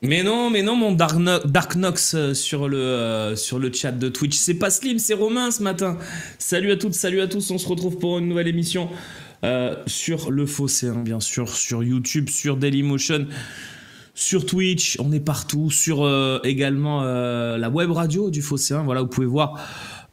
Mais non, mon Dark Nox sur le chat de Twitch. C'est pas Slim, c'est Romain ce matin. Salut à toutes, salut à tous. On se retrouve pour une nouvelle émission sur le Phocéen, bien sûr, sur YouTube, sur Dailymotion, sur Twitch. On est partout, sur également la web radio du Phocéen. Voilà, vous pouvez voir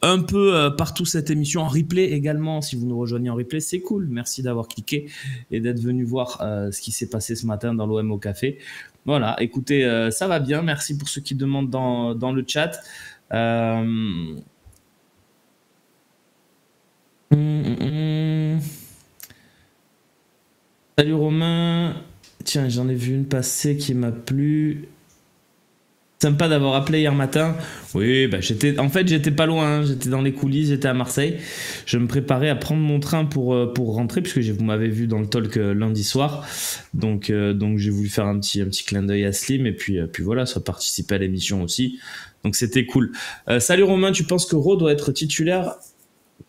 un peu partout cette émission en replay également. Si vous nous rejoignez en replay, c'est cool. Merci d'avoir cliqué et d'être venu voir ce qui s'est passé ce matin dans l'OM au café. Voilà, écoutez, ça va bien. Merci pour ceux qui demandent dans le chat. Salut Romain. Tiens, j'en ai vu une passer qui m'a plu. Sympa d'avoir appelé hier matin. Oui, bah j'étais pas loin, hein. J'étais dans les coulisses, j'étais à Marseille. Je me préparais à prendre mon train pour rentrer, puisque vous m'avez vu dans le talk lundi soir. Donc j'ai voulu faire un petit clin d'œil à Slim, et puis voilà, ça participait à l'émission aussi. Donc c'était cool. Salut Romain, tu penses que Ro doit être titulaire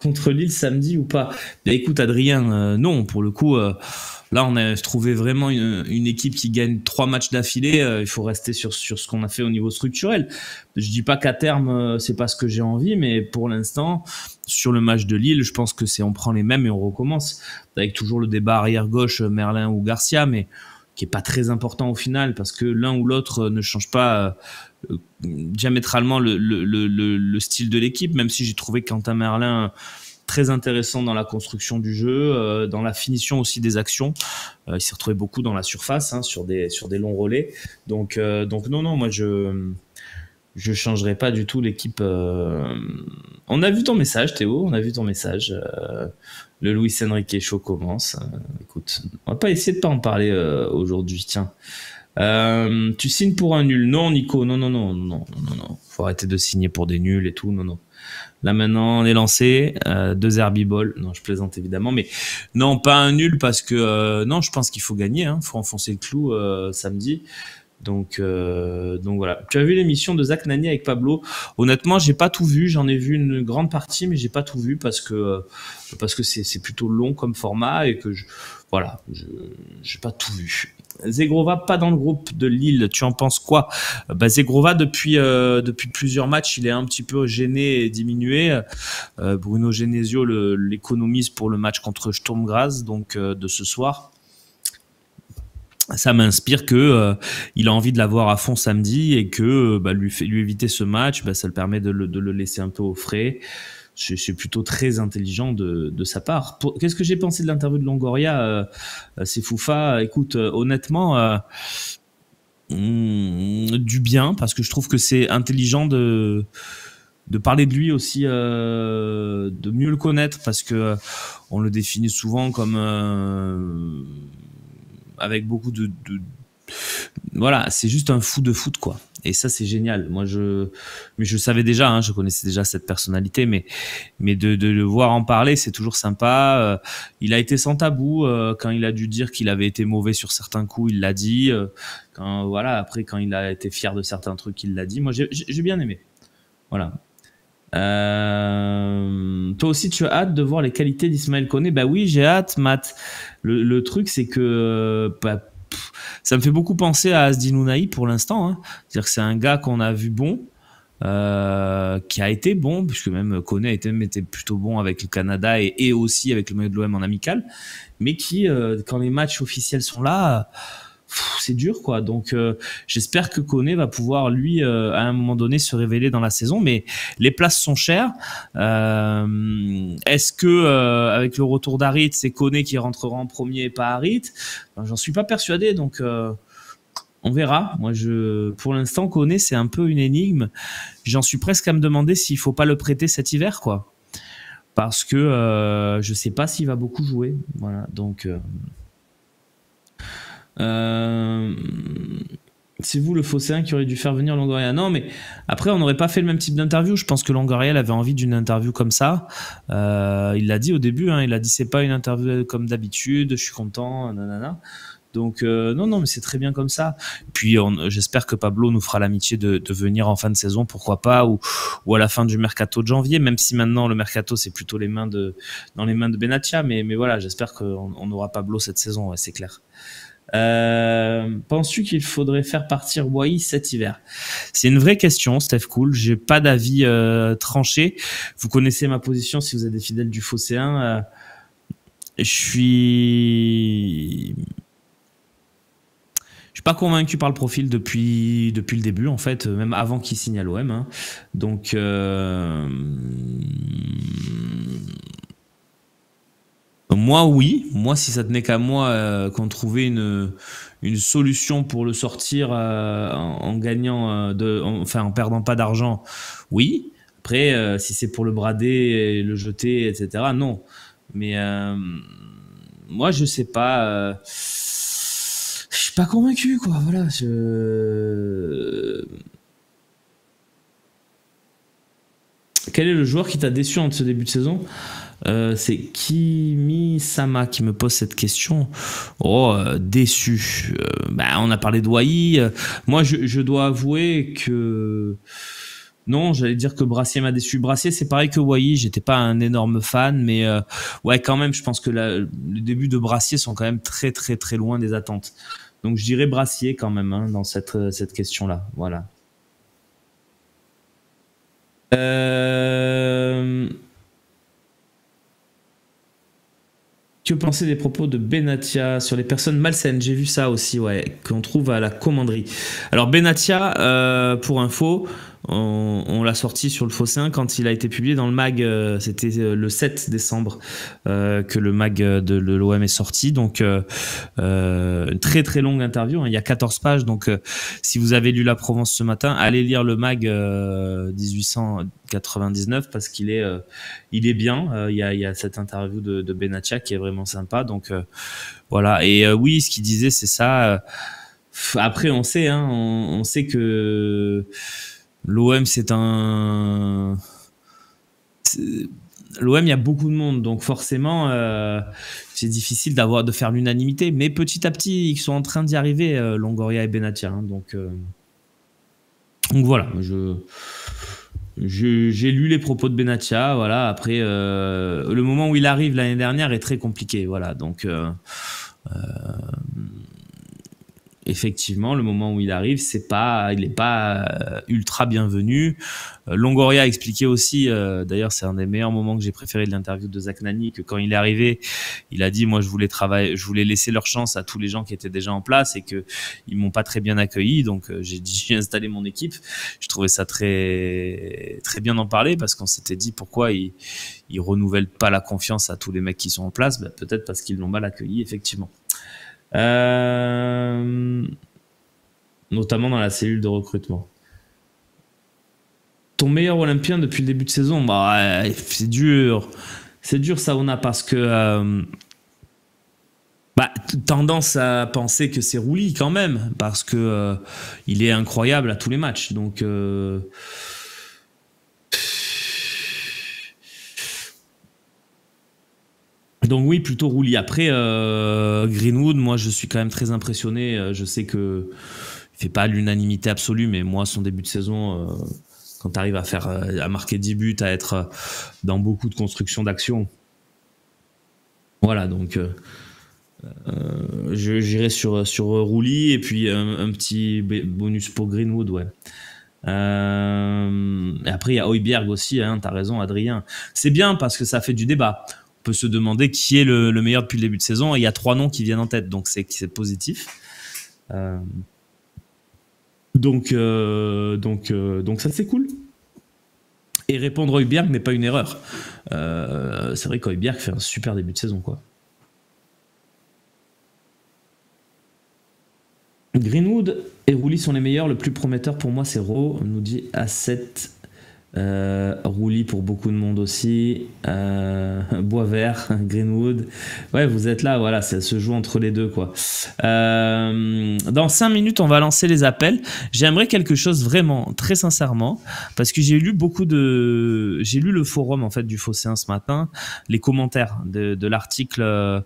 contre Lille samedi ou pas? Bien, écoute Adrien, non, pour le coup... Là, on a trouvé vraiment une équipe qui gagne 3 matchs d'affilée. Il faut rester sur ce qu'on a fait au niveau structurel. Je dis pas qu'à terme, c'est pas ce que j'ai envie, mais pour l'instant, sur le match de Lille, je pense que on prend les mêmes et on recommence. Avec toujours le débat arrière-gauche, Merlin ou Garcia, mais qui est pas très important au final, parce que l'un ou l'autre ne change pas diamétralement le style de l'équipe, même si j'ai trouvé Quentin Merlin très intéressant dans la construction du jeu, dans la finition aussi des actions. Il s'est retrouvé beaucoup dans la surface, hein, sur des longs relais. Donc non, moi je changerai pas du tout l'équipe. On a vu ton message, Théo, on a vu ton message. Le Luis Enrique Show commence. Écoute, on va pas essayer de pas en parler aujourd'hui, tiens. Tu signes pour un nul? Non, Nico, non. Faut arrêter de signer pour des nuls et tout, non. Là maintenant on est lancé, 2 Herbie-Ball, non je plaisante évidemment, mais non pas un nul parce que non je pense qu'il faut gagner, hein, faut enfoncer le clou samedi, donc voilà. Tu as vu l'émission de Zach Nani avec Pablo? Honnêtement j'ai pas tout vu, j'en ai vu une grande partie mais j'ai pas tout vu parce que c'est plutôt long comme format et que j'ai pas tout vu. Zegrova pas dans le groupe de Lille, tu en penses quoi? Zegrova depuis plusieurs matchs il est un petit peu gêné et diminué. Bruno Genesio l'économise pour le match contre Sturm Graz, donc de ce soir. Ça m'inspire que il a envie de l'avoir à fond samedi et que lui éviter ce match, ça le permet de le laisser un peu au frais. C'est plutôt très intelligent de sa part. Qu'est-ce que j'ai pensé de l'interview de Longoria? C'est Foufa. Écoute, honnêtement, du bien, parce que je trouve que c'est intelligent de parler de lui aussi, de mieux le connaître, parce que on le définit souvent comme avec beaucoup de voilà, c'est juste un fou de foot, quoi. Et ça, c'est génial. Mais je savais déjà, hein, je connaissais déjà cette personnalité, mais de le voir en parler, c'est toujours sympa. Il a été sans tabou. Quand il a dû dire qu'il avait été mauvais sur certains coups, il l'a dit. Après, quand il a été fier de certains trucs, il l'a dit. Moi, j'ai bien aimé. Voilà. Toi aussi, tu as hâte de voir les qualités d'Ismaël Koné? Bah oui, j'ai hâte, Matt. Le truc, c'est que ça me fait beaucoup penser à Asdin Ounahi pour l'instant, hein. C'est-à-dire que c'est un gars qu'on a vu bon, qui a été bon, puisque même Koné était plutôt bon avec le Canada et aussi avec le maillot de l'OM en amical, mais qui, quand les matchs officiels sont là, c'est dur, quoi. Donc j'espère que Koné va pouvoir lui à un moment donné se révéler dans la saison, mais les places sont chères. Est-ce que avec le retour d'Harit, c'est Koné qui rentrera en premier et pas Harit? J'en suis pas persuadé, donc on verra. Moi, pour l'instant, Koné, c'est un peu une énigme. J'en suis presque à me demander s'il faut pas le prêter cet hiver, quoi, parce que je sais pas s'il va beaucoup jouer. Voilà, donc c'est vous le Phocéen qui aurait dû faire venir Longoria? Non, mais après on n'aurait pas fait le même type d'interview. Je pense que Longoria avait envie d'une interview comme ça. Il l'a dit au début, hein, il a dit c'est pas une interview comme d'habitude, je suis content, nanana. Donc non, mais c'est très bien comme ça. Puis j'espère que Pablo nous fera l'amitié de venir en fin de saison, pourquoi pas, ou à la fin du mercato de janvier, même si maintenant le mercato c'est plutôt dans les mains de Benatia, mais voilà, j'espère qu'on aura Pablo cette saison, ouais, c'est clair. Penses-tu qu'il faudrait faire partir Wai cet hiver? C'est une vraie question, Steph Cool. J'ai pas d'avis tranché. Vous connaissez ma position si vous êtes des fidèles du Phocéen. Je suis pas convaincu par le profil depuis le début, en fait, même avant qu'il signe à l'OM. Hein. Donc, moi, oui. Moi, si ça tenait qu'à moi, qu'on trouvait une solution pour le sortir en gagnant, en perdant pas d'argent, oui. Après, si c'est pour le brader et le jeter, etc., non. Mais moi, je sais pas. Je suis pas convaincu, quoi. Voilà. Quel est le joueur qui t'a déçu en ce début de saison? C'est Kimi Sama qui me pose cette question. Oh, déçu. On a parlé de Wai. Moi, je dois avouer que non, j'allais dire que Brassier m'a déçu. Brassier, c'est pareil que Wai. J'étais pas un énorme fan, mais ouais, quand même, je pense que les débuts de Brassier sont quand même très très très loin des attentes. Donc, je dirais Brassier quand même hein, dans cette question-là. Voilà. Que penser des propos de Benatia sur les personnes malsaines? J'ai vu ça aussi, ouais, qu'on trouve à la commanderie. Alors Benatia, pour info, on l'a sorti sur le Phocéen quand il a été publié dans le mag. C'était le 7 décembre que le mag de l'OM est sorti. Donc une très très longue interview. Hein, il y a 14 pages. Donc si vous avez lu La Provence ce matin, allez lire le mag 1899 parce qu'il est bien. Il y a cette interview de Benatia qui est vraiment sympa. Donc voilà. Et oui, ce qu'il disait, c'est ça. Après, on sait, hein, on sait que l'OM, l'OM, il y a beaucoup de monde, donc forcément, c'est difficile de faire l'unanimité. Mais petit à petit, ils sont en train d'y arriver, Longoria et Benatia. Hein, donc voilà, j'ai lu les propos de Benatia. Voilà. Après, le moment où il arrive l'année dernière est très compliqué. Voilà. Donc effectivement, le moment où il arrive, il n'est pas ultra bienvenu. Longoria a expliqué aussi, d'ailleurs, c'est un des meilleurs moments que j'ai préféré de l'interview de Zach Nani, que quand il est arrivé, il a dit, moi, je voulais laisser leur chance à tous les gens qui étaient déjà en place et que ils m'ont pas très bien accueilli. Donc, j'ai installé mon équipe. Je trouvais ça très, très bien d'en parler parce qu'on s'était dit pourquoi ils renouvellent pas la confiance à tous les mecs qui sont en place. Peut-être parce qu'ils l'ont mal accueilli, effectivement. Notamment dans la cellule de recrutement. Ton meilleur Olympien depuis le début de saison, c'est dur. C'est dur, Sauna, parce que tendance à penser que c'est Rouli quand même, parce que il est incroyable à tous les matchs. Donc oui, plutôt Rouli. Après, Greenwood, moi je suis quand même très impressionné. Je sais que il fait pas l'unanimité absolue, mais moi son début de saison, quand tu arrives à marquer 10 buts, à être dans beaucoup de construction d'action, voilà. Donc j'irai sur Rouli et puis un petit bonus pour Greenwood, ouais. Et après il y a Højbjerg aussi, hein, t'as raison, Adrien. C'est bien parce que ça fait du débat. On peut se demander qui est le meilleur depuis le début de saison. Et il y a 3 noms qui viennent en tête, donc c'est positif. Donc ça c'est cool. Et répondre Højbjerg n'est pas une erreur. C'est vrai qu'Højbjerg fait un super début de saison, quoi. Greenwood et Rouli sont les meilleurs. Le plus prometteur pour moi, c'est Ro, nous dit A7. Rouli pour beaucoup de monde aussi. Boisvert, Greenwood. Ouais, vous êtes là, voilà, ça se joue entre les deux, quoi. Dans 5 minutes, on va lancer les appels. J'aimerais quelque chose vraiment, très sincèrement, parce que j'ai lu le forum en fait du Phocéen ce matin, les commentaires de l'article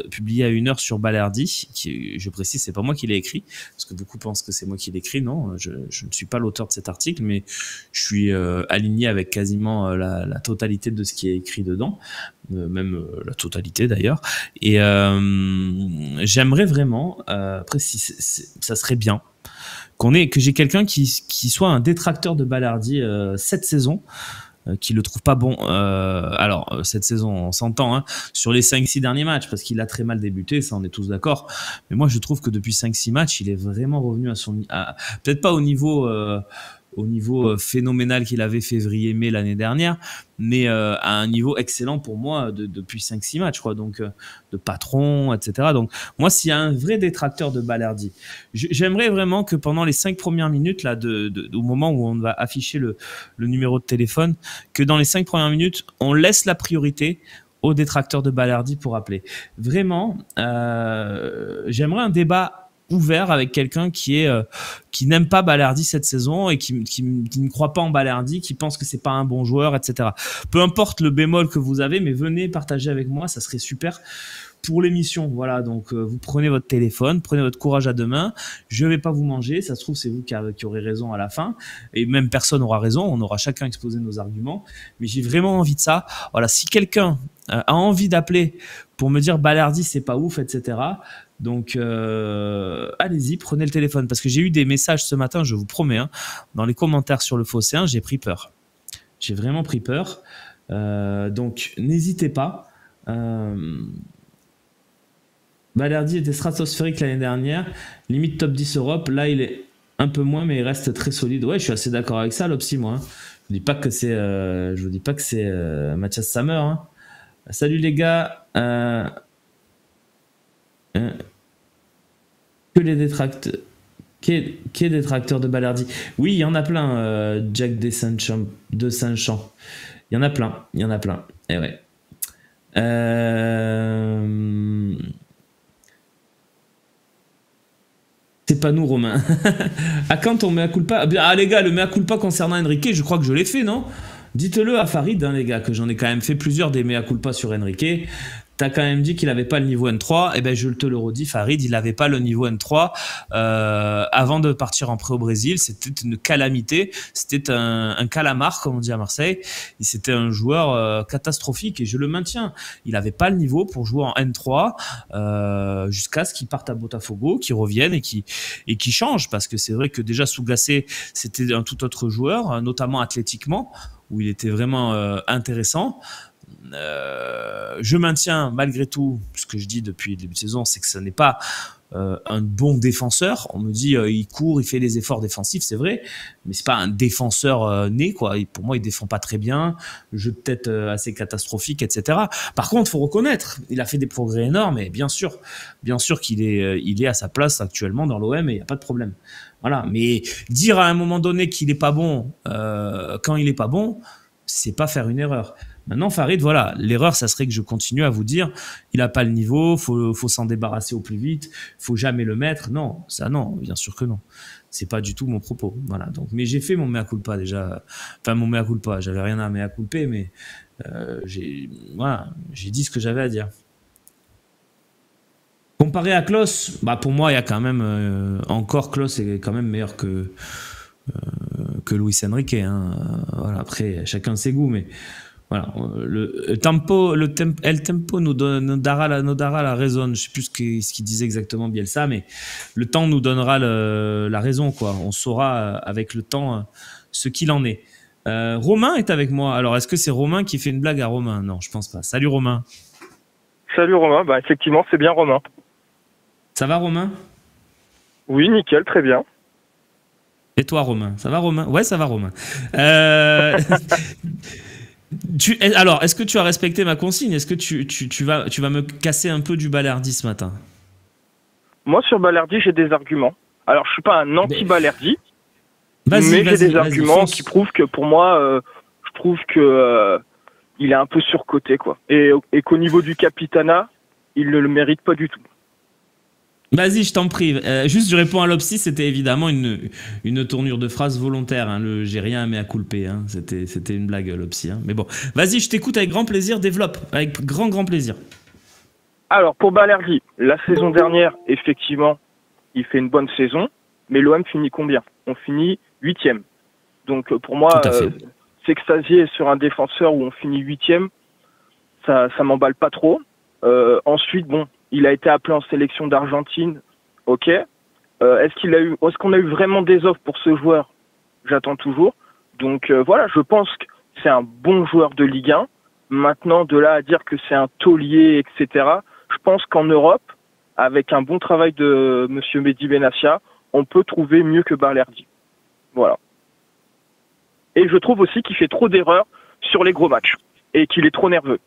publié à 1h sur Balerdi, qui, je précise, c'est pas moi qui l'ai écrit, parce que beaucoup pensent que c'est moi qui l'ai écrit. Non, je ne suis pas l'auteur de cet article, mais je suis aligné avec quasiment la totalité de ce qui est écrit dedans, même la totalité d'ailleurs. Et j'aimerais vraiment, après si ça serait bien, que j'ai quelqu'un qui soit un détracteur de Balerdi cette saison, qui le trouve pas bon. Alors, cette saison, on s'entend, hein, sur les 5-6 derniers matchs, parce qu'il a très mal débuté, ça on est tous d'accord. Mais moi, je trouve que depuis 5-6 matchs, il est vraiment revenu à son... peut-être pas au niveau phénoménal qu'il avait février-mai l'année dernière, mais à un niveau excellent pour moi depuis 5-6 matchs, quoi. Donc, de patron, etc. Donc, moi, s'il y a un vrai détracteur de Balerdi, j'aimerais vraiment que pendant les 5 premières minutes, là, au moment où on va afficher le numéro de téléphone, que dans les 5 premières minutes, on laisse la priorité aux détracteurs de Balerdi pour appeler. Vraiment, j'aimerais un débat ouvert avec quelqu'un qui n'aime pas Balerdi cette saison et qui ne croit pas en Balerdi, qui pense que c'est pas un bon joueur, etc. Peu importe le bémol que vous avez, mais venez partager avec moi, ça serait super pour l'émission. Voilà, donc vous prenez votre téléphone, prenez votre courage à deux mains. Je vais pas vous manger, ça se trouve c'est vous qui aurez raison à la fin, et même personne n'aura raison, on aura chacun exposé nos arguments, mais j'ai vraiment envie de ça. Voilà, si quelqu'un a envie d'appeler pour me dire Balerdi c'est pas ouf, etc., donc allez-y, prenez le téléphone, parce que j'ai eu des messages ce matin, je vous promets, hein, dans les commentaires sur le Phocéen, j'ai pris peur. J'ai vraiment pris peur. Donc n'hésitez pas. Balerdi était stratosphérique l'année dernière, limite top 10 Europe. Là, il est un peu moins, mais il reste très solide. Ouais, je suis assez d'accord avec ça, Lopsy, moi. Hein. Je vous dis pas que c'est Mathias Sammer. Hein. Salut les gars. Que les détracteurs. Qui est détracteur de Balerdi? Oui, il y en a plein, Jack de Saint-Champ. Il y en a plein. Eh ouais. C'est pas nous, Romain. À quand on mea culpa? Ah les gars, le mea culpa concernant Enrique, je crois que je l'ai fait, non? Dites-le à Farid, hein, les gars, que j'en ai quand même fait plusieurs des mea culpa sur Enrique. T'as quand même dit qu'il n'avait pas le niveau N3. Eh ben, je te le redis, Farid, il n'avait pas le niveau N3 avant de partir en prêt au Brésil. C'était une calamité. C'était un calamar, comme on dit à Marseille. C'était un joueur catastrophique, et je le maintiens. Il n'avait pas le niveau pour jouer en N3 jusqu'à ce qu'il parte à Botafogo, qu'il revienne et qu'il change. Parce que c'est vrai que déjà, sous glacé, c'était un tout autre joueur, notamment athlétiquement, où il était vraiment intéressant. Je maintiens malgré tout ce que je dis depuis le début de saison, c'est que ce n'est pas un bon défenseur. On me dit il court, il fait les efforts défensifs, c'est vrai, mais c'est pas un défenseur né, quoi. Et pour moi, il défend pas très bien, jeu de tête assez catastrophique, etc. Par contre, faut reconnaître, il a fait des progrès énormes, et bien sûr qu'il est à sa place actuellement dans l'OM, et il y a pas de problème. Voilà, mais dire à un moment donné qu'il est pas bon quand il est pas bon, c'est pas faire une erreur. Maintenant, Farid, voilà, l'erreur, ça serait que je continue à vous dire, il n'a pas le niveau, faut s'en débarrasser au plus vite, faut jamais le mettre. Non, ça non, bien sûr que non. C'est pas du tout mon propos. Voilà. Donc, mais j'ai fait mon mea culpa déjà. Enfin, mon mea culpa, j'avais rien à mea culper, mais j'ai dit ce que j'avais à dire. Comparé à Klose, bah pour moi, il y a quand même encore Klose est quand même meilleur que Luis Enrique. Hein. Voilà, après, chacun ses goûts, mais voilà, el tempo nous dara la raison. Je sais plus ce qu'il disait exactement Bielsa, mais le temps nous donnera la raison, quoi. On saura avec le temps ce qu'il en est. Romain est avec moi. Alors, est-ce que c'est Romain qui fait une blague à Romain? Non, je pense pas. Salut Romain. Salut Romain. Bah effectivement, c'est bien Romain. Ça va Romain? Oui, nickel, très bien. Et toi Romain? Ça va Romain? Ouais, ça va Romain. Alors, est-ce que tu as respecté ma consigne? Est-ce que tu vas me casser un peu du Balerdi ce matin? Moi, sur Balerdi, j'ai des arguments. Alors, je suis pas un anti-Balerdi, mais j'ai des arguments qui prouvent que, pour moi, je trouve que il est un peu surcoté, quoi. Et qu'au niveau du Capitana, il ne le mérite pas du tout. Vas-y, je t'en prie. Juste, je réponds à Lopsy, c'était évidemment une tournure de phrase volontaire. Hein, j'ai rien à mea culper. Hein, c'était une blague, Lopsy. Hein, mais bon, vas-y, je t'écoute avec grand plaisir. Développe, avec grand plaisir. Alors, pour Balerdi, la saison dernière, effectivement, il fait une bonne saison, mais l'OM finit combien? On finit 8e. Donc, pour moi, s'extasier sur un défenseur où on finit 8e, ça m'emballe pas trop. Ensuite, bon, il a été appelé en sélection d'Argentine, ok. Est-ce qu'on a eu vraiment des offres pour ce joueur? J'attends toujours. Donc, voilà, je pense que c'est un bon joueur de Ligue 1. Maintenant, de là à dire que c'est un taulier, etc., je pense qu'en Europe, avec un bon travail de Monsieur Mehdi Benassia, on peut trouver mieux que Balerdi. Voilà. Et je trouve aussi qu'il fait trop d'erreurs sur les gros matchs et qu'il est trop nerveux.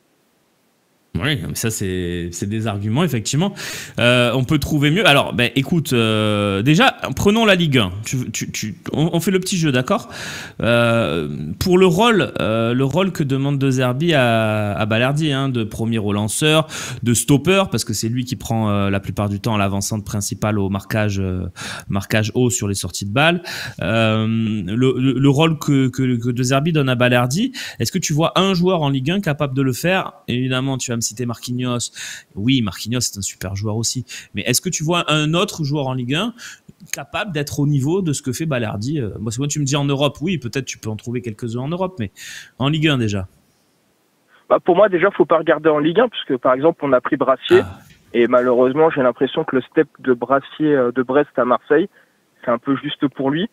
Oui, mais ça c'est des arguments, effectivement. On peut trouver mieux. Alors, ben, écoute, déjà, prenons la Ligue 1. On fait le petit jeu, d'accord? Pour le rôle que demande De Zerbi à Balerdi, hein, de premier relanceur, de stopper, parce que c'est lui qui prend la plupart du temps l'avancante principale au marquage haut sur les sorties de balles. Le rôle que De Zerbi donne à Balerdi, est-ce que tu vois un joueur en Ligue 1 capable de le faire? Évidemment, tu vas me citer Marquinhos. Oui, Marquinhos, c'est un super joueur aussi. Mais est-ce que tu vois un autre joueur en Ligue 1 capable d'être au niveau de ce que fait Balerdi? Moi, c'est quand tu me dis en Europe, oui, peut-être tu peux en trouver quelques-uns en Europe, mais en Ligue 1 déjà. Bah, pour moi, déjà, faut pas regarder en Ligue 1, puisque par exemple, on a pris Brassier, et malheureusement, j'ai l'impression que le step de Brassier de Brest à Marseille, c'est un peu juste pour lui.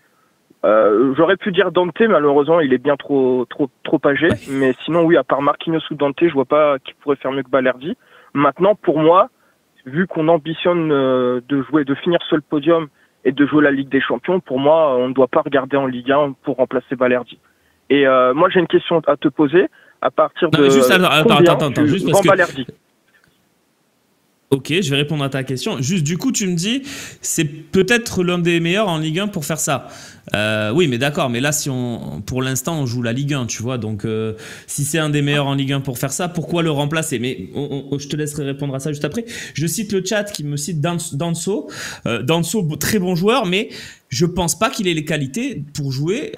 J'aurais pu dire Dante, malheureusement il est bien trop âgé, mais sinon oui, à part Marquinhos ou Dante, je vois pas qui pourrait faire mieux que Balerdi. Maintenant, pour moi, vu qu'on ambitionne de finir sur le podium et de jouer la Ligue des Champions, pour moi on ne doit pas regarder en Ligue 1 pour remplacer Balerdi. Et moi j'ai une question à te poser, à partir de juste, attends, juste parce que Balerdi. Ok, je vais répondre à ta question. Juste du coup, tu me dis, c'est peut-être l'un des meilleurs en Ligue 1 pour faire ça. Oui, mais d'accord. Mais là, pour l'instant, on joue la Ligue 1, tu vois. Donc, si c'est un des meilleurs en Ligue 1 pour faire ça, pourquoi le remplacer? Mais je te laisserai répondre à ça juste après. Je cite le chat qui me cite Danso. Danso, très bon joueur, mais je pense pas qu'il ait les qualités pour jouer.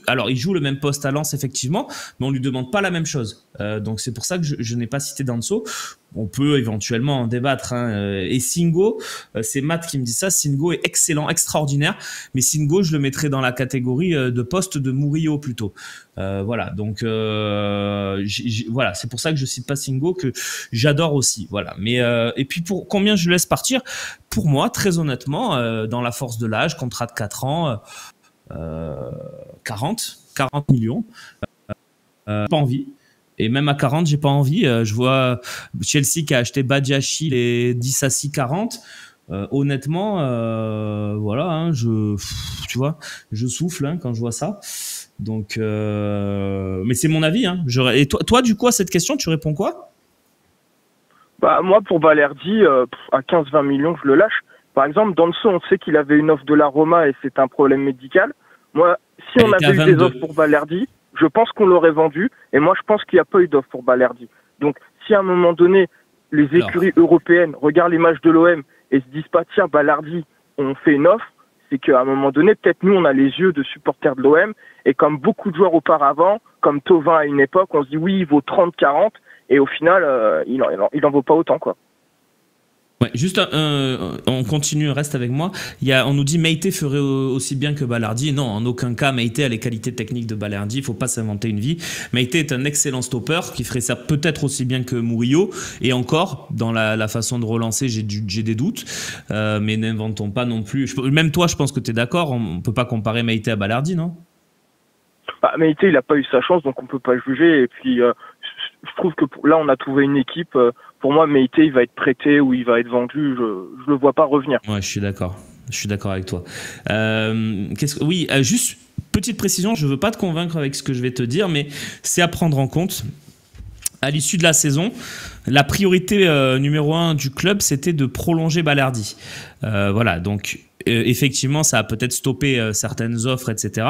Alors, il joue le même poste à Lens, effectivement, mais on lui demande pas la même chose. Donc, c'est pour ça que je n'ai pas cité Danso. On peut éventuellement en débattre. Hein. Et Singo, c'est Matt qui me dit ça. Singo est excellent, extraordinaire. Mais Singo, je le mettrais dans la catégorie de poste de Murillo plutôt. Voilà. Donc, voilà. C'est pour ça que je cite pas Singo, que j'adore aussi. Voilà. Mais et puis pour combien je laisse partir? Pour moi, très honnêtement, dans la force de l'âge, contrat de 4 ans, 40 millions. Pas envie. Et même à 40, j'ai pas envie. Je vois Chelsea qui a acheté Badiachil et Disasi 40. Honnêtement, voilà, hein, tu vois, je souffle hein, quand je vois ça. Donc, mais c'est mon avis. Hein. Et toi, du coup, à cette question, tu réponds quoi? Bah moi, pour Balerdi, à 15-20 millions, je le lâche. Par exemple, Danso, on sait qu'il avait une offre de la Roma et c'est un problème médical. Moi, si on avait eu des offres pour Balerdi, je pense qu'on l'aurait vendu, et moi je pense qu'il n'y a pas eu d'offre pour Balerdi. Donc si à un moment donné, les écuries européennes regardent les matchs de l'OM et se disent pas tiens Balerdi, on fait une offre, c'est qu'à un moment donné, peut-être nous on a les yeux de supporters de l'OM, et comme beaucoup de joueurs auparavant, comme Thauvin à une époque, on se dit oui il vaut 30-40, et au final il en vaut pas autant quoi. Ouais, juste on continue, reste avec moi. On nous dit Meïté ferait aussi bien que Balerdi. Non, en aucun cas, Meïté a les qualités techniques de Balerdi. Il faut pas s'inventer une vie. Meïté est un excellent stopper qui ferait ça peut-être aussi bien que Murillo. Et encore, dans la façon de relancer, j'ai des doutes. Mais n'inventons pas non plus. Même toi, je pense que tu es d'accord. On peut pas comparer Meïté à Balerdi, non? Bah, Meïté, il a pas eu sa chance, donc on peut pas juger. Et puis, je trouve que là, on a trouvé une équipe. Pour moi, Meïté, il va être prêté ou il va être vendu. Je le vois pas revenir. Ouais, je suis d'accord. Je suis d'accord avec toi. Oui, juste petite précision. Je veux pas te convaincre avec ce que je vais te dire, mais c'est à prendre en compte. À l'issue de la saison, la priorité numéro 1 du club, c'était de prolonger Balerdi. Voilà, donc effectivement, ça a peut-être stoppé certaines offres, etc.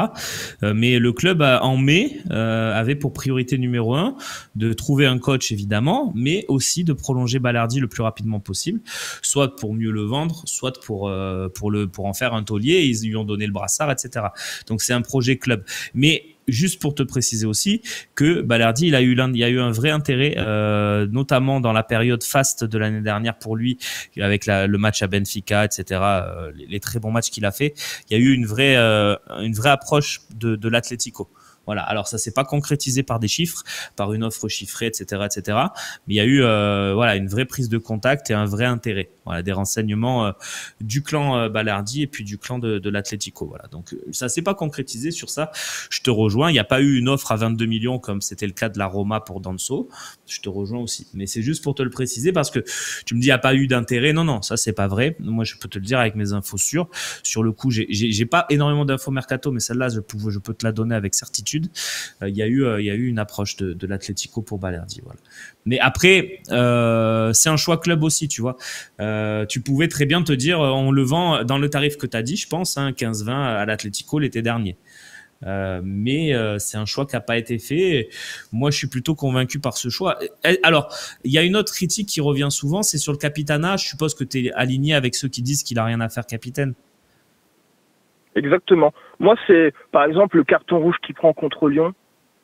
Mais le club, en mai, avait pour priorité numéro 1 de trouver un coach, évidemment, mais aussi de prolonger Balerdi le plus rapidement possible, soit pour mieux le vendre, soit pour en faire un taulier. Ils lui ont donné le brassard, etc. Donc, c'est un projet club. Mais juste pour te préciser aussi que Balerdi, il y a eu un vrai intérêt, notamment dans la période faste de l'année dernière pour lui, avec le match à Benfica, etc., les très bons matchs qu'il a fait. Il y a eu une vraie approche de l'Atlético. Voilà. Alors ça s'est pas concrétisé par des chiffres, par une offre chiffrée, etc., etc. Mais il y a eu voilà une vraie prise de contact et un vrai intérêt. Voilà, des renseignements du clan Balerdi et puis du clan de l'Atlético. Voilà. Donc ça s'est pas concrétisé sur ça. Je te rejoins. Il n'y a pas eu une offre à 22 millions comme c'était le cas de la Roma pour Danso. Je te rejoins aussi. Mais c'est juste pour te le préciser parce que tu me dis il n'y a pas eu d'intérêt. Non, ça c'est pas vrai. Moi je peux te le dire avec mes infos sûres. Sur le coup, j'ai pas énormément d'infos mercato, mais celle-là je peux te la donner avec certitude. Il y a eu une approche de l'Atlético pour Balerdi, voilà. Mais après c'est un choix club aussi, tu vois. Tu pouvais très bien te dire on le vend dans le tarif que tu as dit, je pense, 15-20 à l'Atlético l'été dernier. Mais c'est un choix qui n'a pas été fait. Moi je suis plutôt convaincu par ce choix. Alors il y a une autre critique qui revient souvent, c'est sur le capitana. Je suppose que tu es aligné avec ceux qui disent qu'il a rien à faire capitaine. Exactement. Moi, c'est par exemple le carton rouge qu'il prend contre Lyon,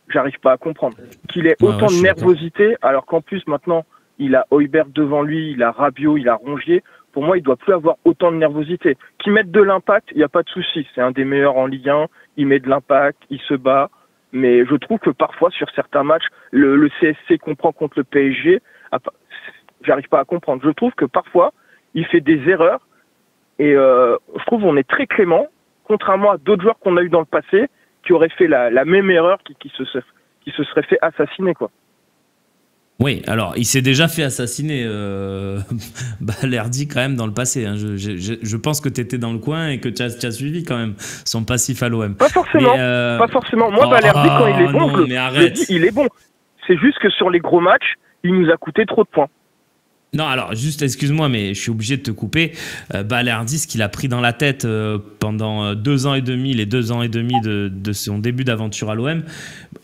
j'arrive pas à comprendre. Qu'il ait autant de nervosité, alors qu'en plus maintenant, il a Højbjerg devant lui, il a Rabiot, il a Rongier. Pour moi, il doit plus avoir autant de nervosité. Qu'il mette de l'impact, il n'y a pas de souci. C'est un des meilleurs en Ligue 1, il met de l'impact, il se bat. Mais je trouve que parfois, sur certains matchs, le CSC qu'on prend contre le PSG, j'arrive pas à comprendre. Je trouve que parfois, il fait des erreurs et je trouve qu'on est très clément. Contrairement à d'autres joueurs qu'on a eu dans le passé, qui auraient fait la même erreur, qui se seraient fait assassiner, quoi. Oui, alors il s'est déjà fait assassiner Balerdi quand même dans le passé. Hein. Je pense que tu étais dans le coin et que tu as suivi quand même son passif à l'OM. Pas forcément, pas forcément. Moi, Balerdi, quand il est bon, je dis, il est bon. C'est juste que sur les gros matchs, il nous a coûté trop de points. Non, alors juste excuse-moi, mais je suis obligé de te couper. Balerdi, ce qu'il a pris dans la tête pendant 2 ans et demi, les 2 ans et demi de son début d'aventure à l'OM,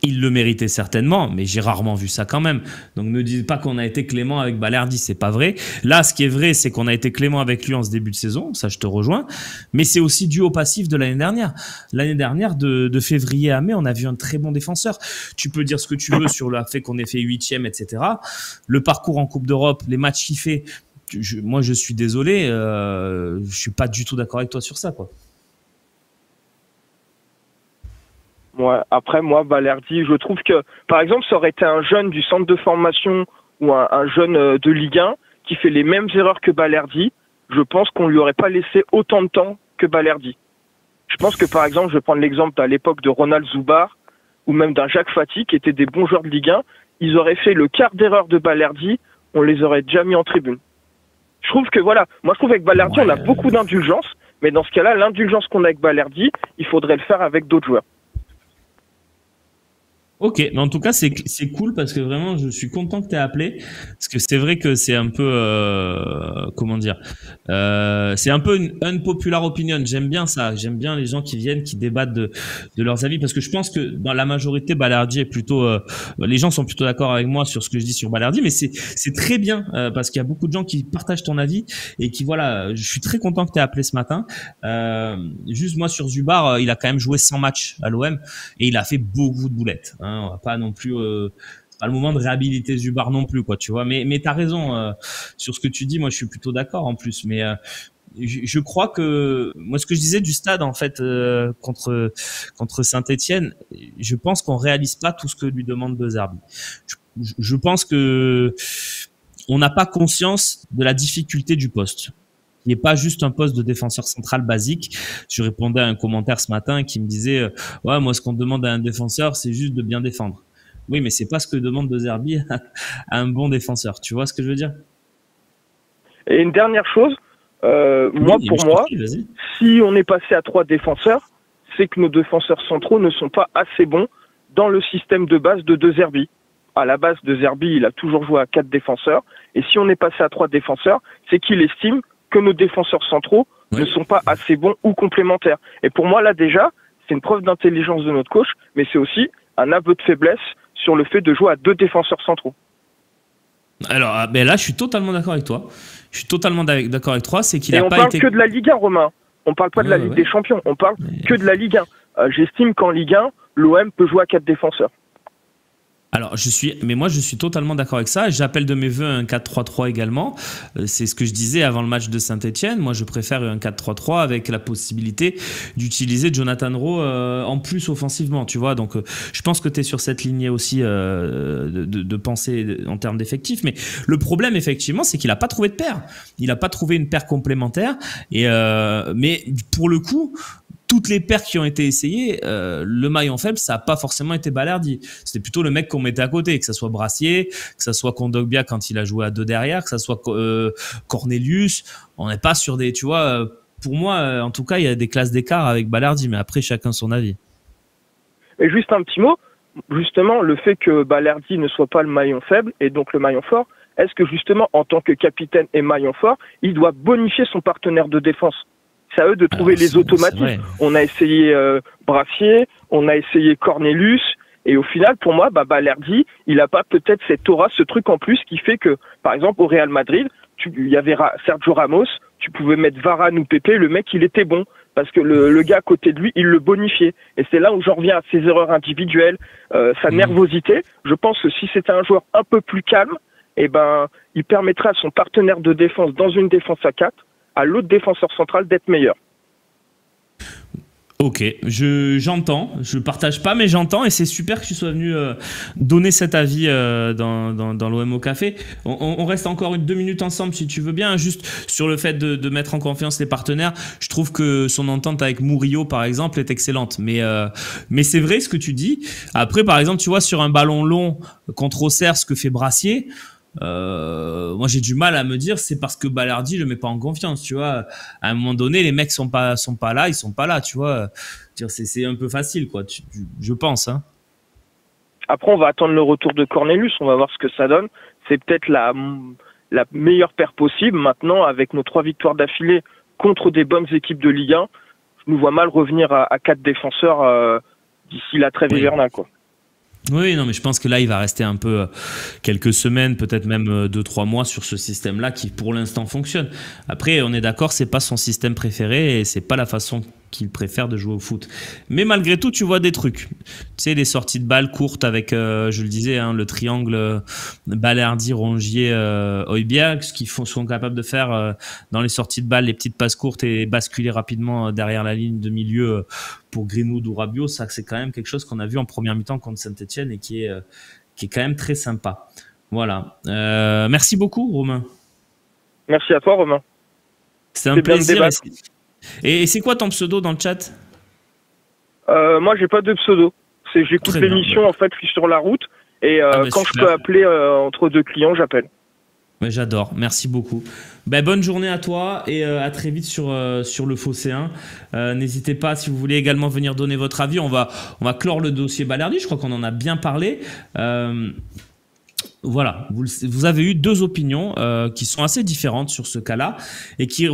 il le méritait certainement, mais j'ai rarement vu ça quand même. Donc ne dis pas qu'on a été clément avec Balerdi, c'est pas vrai. Là, ce qui est vrai, c'est qu'on a été clément avec lui en ce début de saison, ça je te rejoins, mais c'est aussi dû au passif de l'année dernière. L'année dernière, de février à mai, on a vu un très bon défenseur. Tu peux dire ce que tu veux sur le fait qu'on ait fait 8e, etc. Le parcours en Coupe d'Europe, les matchs qu'il fait, moi je suis désolé, je suis pas du tout d'accord avec toi sur ça, quoi. Ouais, après moi Balerdi, je trouve que par exemple ça aurait été un jeune du centre de formation ou un jeune de Ligue 1 qui fait les mêmes erreurs que Balerdi, je pense qu'on lui aurait pas laissé autant de temps que Balerdi. Je pense que par exemple, je vais prendre l'exemple à l'époque de Ronald Zubar ou même d'un Jacques Fati qui étaient des bons joueurs de Ligue 1, ils auraient fait le quart d'erreur de Balerdi, on les aurait déjà mis en tribune. Je trouve que voilà, moi je trouve avec Balerdi on a beaucoup d'indulgence, mais dans ce cas-là, l'indulgence qu'on a avec Balerdi, il faudrait le faire avec d'autres joueurs. Ok, mais en tout cas c'est cool parce que vraiment je suis content que tu aies appelé parce que c'est vrai que c'est un peu comment dire, c'est un peu une unpopular opinion. J'aime bien ça, j'aime bien les gens qui viennent, qui débattent de leurs avis parce que je pense que dans la majorité Balerdi est plutôt, les gens sont plutôt d'accord avec moi sur ce que je dis sur Balerdi, mais c'est très bien parce qu'il y a beaucoup de gens qui partagent ton avis et qui voilà, je suis très content que tu aies appelé ce matin. Juste moi sur Zubar, il a quand même joué 100 matchs à l'OM et il a fait beaucoup de boulettes. Hein. On va pas non plus pas le moment de réhabiliter Zubar non plus, quoi, tu vois, mais t'as raison sur ce que tu dis. Moi je suis plutôt d'accord en plus, mais je crois que moi ce que je disais du stade en fait contre Saint-Etienne, je pense qu'on réalise pas tout ce que lui demande De Zerbi. Je pense que on n'a pas conscience de la difficulté du poste. Il n'est pas juste un poste de défenseur central basique. Je répondais à un commentaire ce matin qui me disait ouais, moi ce qu'on demande à un défenseur c'est juste de bien défendre. Oui, mais c'est pas ce que demande De Zerbi à un bon défenseur. Tu vois ce que je veux dire? Et une dernière chose, moi pour moi, si on est passé à 3 défenseurs, c'est que nos défenseurs centraux ne sont pas assez bons dans le système de base de De Zerbi. À la base, De Zerbi, il a toujours joué à 4 défenseurs. Et si on est passé à 3 défenseurs, c'est qu'il estime que nos défenseurs centraux ne sont pas assez bons ou complémentaires. Et pour moi, là déjà, c'est une preuve d'intelligence de notre coach, mais c'est aussi un aveu de faiblesse sur le fait de jouer à 2 défenseurs centraux. Alors, ben là, je suis totalement d'accord avec toi. Je suis totalement d'accord avec toi. C'est qu'il n'a pas été... Et on parle que de la Ligue 1, Romain. On parle pas de la Ligue des Champions. On parle que de la Ligue 1. J'estime qu'en Ligue 1, l'OM peut jouer à 4 défenseurs. Alors, mais moi, je suis totalement d'accord avec ça. J'appelle de mes voeux un 4-3-3 également. C'est ce que je disais avant le match de Saint-Etienne. Moi, je préfère un 4-3-3 avec la possibilité d'utiliser Jonathan Rowe en plus offensivement, tu vois. Donc, je pense que tu es sur cette lignée aussi de pensée en termes d'effectifs. Mais le problème, effectivement, c'est qu'il n'a pas trouvé de paire. Il n'a pas trouvé une paire complémentaire. Mais pour le coup, toutes les paires qui ont été essayées, le maillon faible, ça n'a pas forcément été Balerdi. C'était plutôt le mec qu'on mettait à côté, que ça soit Brassier, que ça soit Kondogbia quand il a joué à 2 derrière, que ça soit Cornelius. On n'est pas sur des... Tu vois, pour moi, en tout cas, il y a des classes d'écart avec Balerdi, mais après, chacun son avis. Et juste un petit mot, justement, le fait que Balerdi ne soit pas le maillon faible, et donc le maillon fort, est-ce que justement, en tant que capitaine et maillon fort, il doit bonifier son partenaire de défense? C'est à eux de trouver les automatismes. On a essayé Brassier, on a essayé Cornelius, et au final, pour moi, Balerdi, il n'a pas peut-être cette aura, ce truc en plus qui fait que, par exemple, au Real Madrid, il y avait Sergio Ramos, tu pouvais mettre Varane ou Pepe, le mec, il était bon. Parce que le gars à côté de lui, il le bonifiait. Et c'est là où j'en reviens à ses erreurs individuelles, sa nervosité. Je pense que si c'était un joueur un peu plus calme, eh ben, il permettrait à son partenaire de défense, dans une défense à 4, à l'autre défenseur central d'être meilleur. Ok, j'entends, je partage pas, mais j'entends, et c'est super que tu sois venu donner cet avis dans l'OM au café. On reste encore 2 minutes ensemble si tu veux bien, juste sur le fait de mettre en confiance les partenaires. Je trouve que son entente avec Murillo, par exemple, est excellente, mais c'est vrai ce que tu dis. Après, par exemple, tu vois, sur un ballon long contre Auxerre, ce que fait Brassier, moi j'ai du mal à me dire c'est parce que Balerdi le met pas en confiance, tu vois. À un moment donné, les mecs sont pas là, ils sont pas là, tu vois. C'est un peu facile, quoi. Je pense. Hein. Après, on va attendre le retour de Cornelius, on va voir ce que ça donne. C'est peut-être la meilleure paire possible. Maintenant, avec nos 3 victoires d'affilée contre des bonnes équipes de Ligue 1, je nous vois mal revenir à 4 défenseurs d'ici la trêve hivernale, quoi. Oui, non, mais je pense que là, il va rester un peu quelques semaines, peut-être même 2-3 mois sur ce système-là qui, pour l'instant, fonctionne. Après, on est d'accord, c'est pas son système préféré et c'est pas la façon qu'il préfère de jouer au foot. Mais malgré tout, tu vois des trucs. Tu sais, les sorties de balles courtes avec, je le disais, hein, le triangle Balerdi, Rongier, Højbjerg, ce qu'ils sont capables de faire dans les sorties de balles, les petites passes courtes et basculer rapidement derrière la ligne de milieu pour Greenwood ou Rabiot. Ça, c'est quand même quelque chose qu'on a vu en première mi-temps contre Saint-Etienne et qui est quand même très sympa. Voilà. Merci beaucoup, Romain. Merci à toi, Romain. C'était un plaisir. Et c'est quoi ton pseudo dans le chat? Moi, j'ai pas de pseudo. J'écoute l'émission, en fait, je suis sur la route. Et quand je peux appeler entre 2 clients, j'appelle. Ouais, j'adore, merci beaucoup. Bonne journée à toi et à très vite sur le Phocéen. N'hésitez pas, si vous voulez également venir donner votre avis. On va clore le dossier Balerdi, je crois qu'on en a bien parlé. Voilà, vous avez eu 2 opinions qui sont assez différentes sur ce cas-là et qui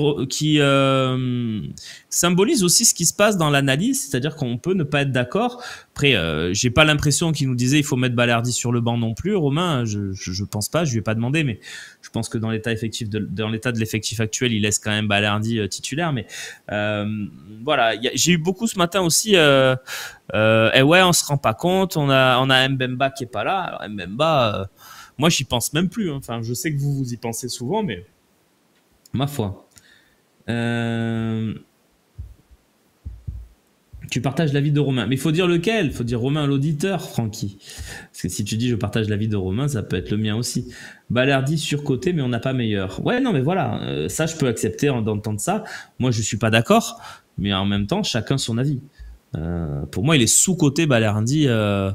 symbolisent aussi ce qui se passe dans l'analyse, c'est-à-dire qu'on peut ne pas être d'accord. Après, j'ai pas l'impression qu'il nous disait il faut mettre Balerdi sur le banc non plus, Romain. Je pense pas, je lui ai pas demandé, mais je pense que dans l'état de l'effectif actuel, il laisse quand même Balerdi titulaire. Mais voilà, j'ai eu beaucoup ce matin aussi. Et ouais, on se rend pas compte. On a Mbemba qui est pas là. Alors Mbemba, moi j'y pense même plus. Hein. Enfin, je sais que vous y pensez souvent, mais ma foi. Tu partages l'avis de Romain. Mais il faut dire lequel? Il faut dire Romain l'auditeur, Francky. Parce que si tu dis je partage l'avis de Romain, ça peut être le mien aussi. Balerdi surcoté, mais on n'a pas meilleur. Ouais, non, mais voilà. Ça, je peux accepter d'entendre ça. Moi, je suis pas d'accord. Mais en même temps, chacun son avis. Pour moi, il est sous-coté Balerdi de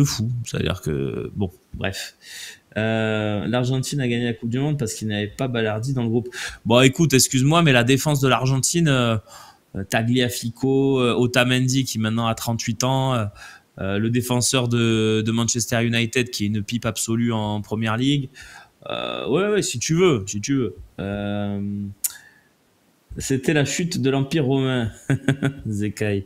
fou. C'est-à-dire que... Bon, bref. L'Argentine a gagné la Coupe du Monde parce qu'il n'avait pas Balerdi dans le groupe. Bon, écoute, excuse-moi, mais la défense de l'Argentine... Tagliafico, Otamendi qui maintenant a 38 ans, le défenseur de Manchester United qui est une pipe absolue en Première Ligue. Ouais, si tu veux. C'était la chute de l'Empire romain, Zekai.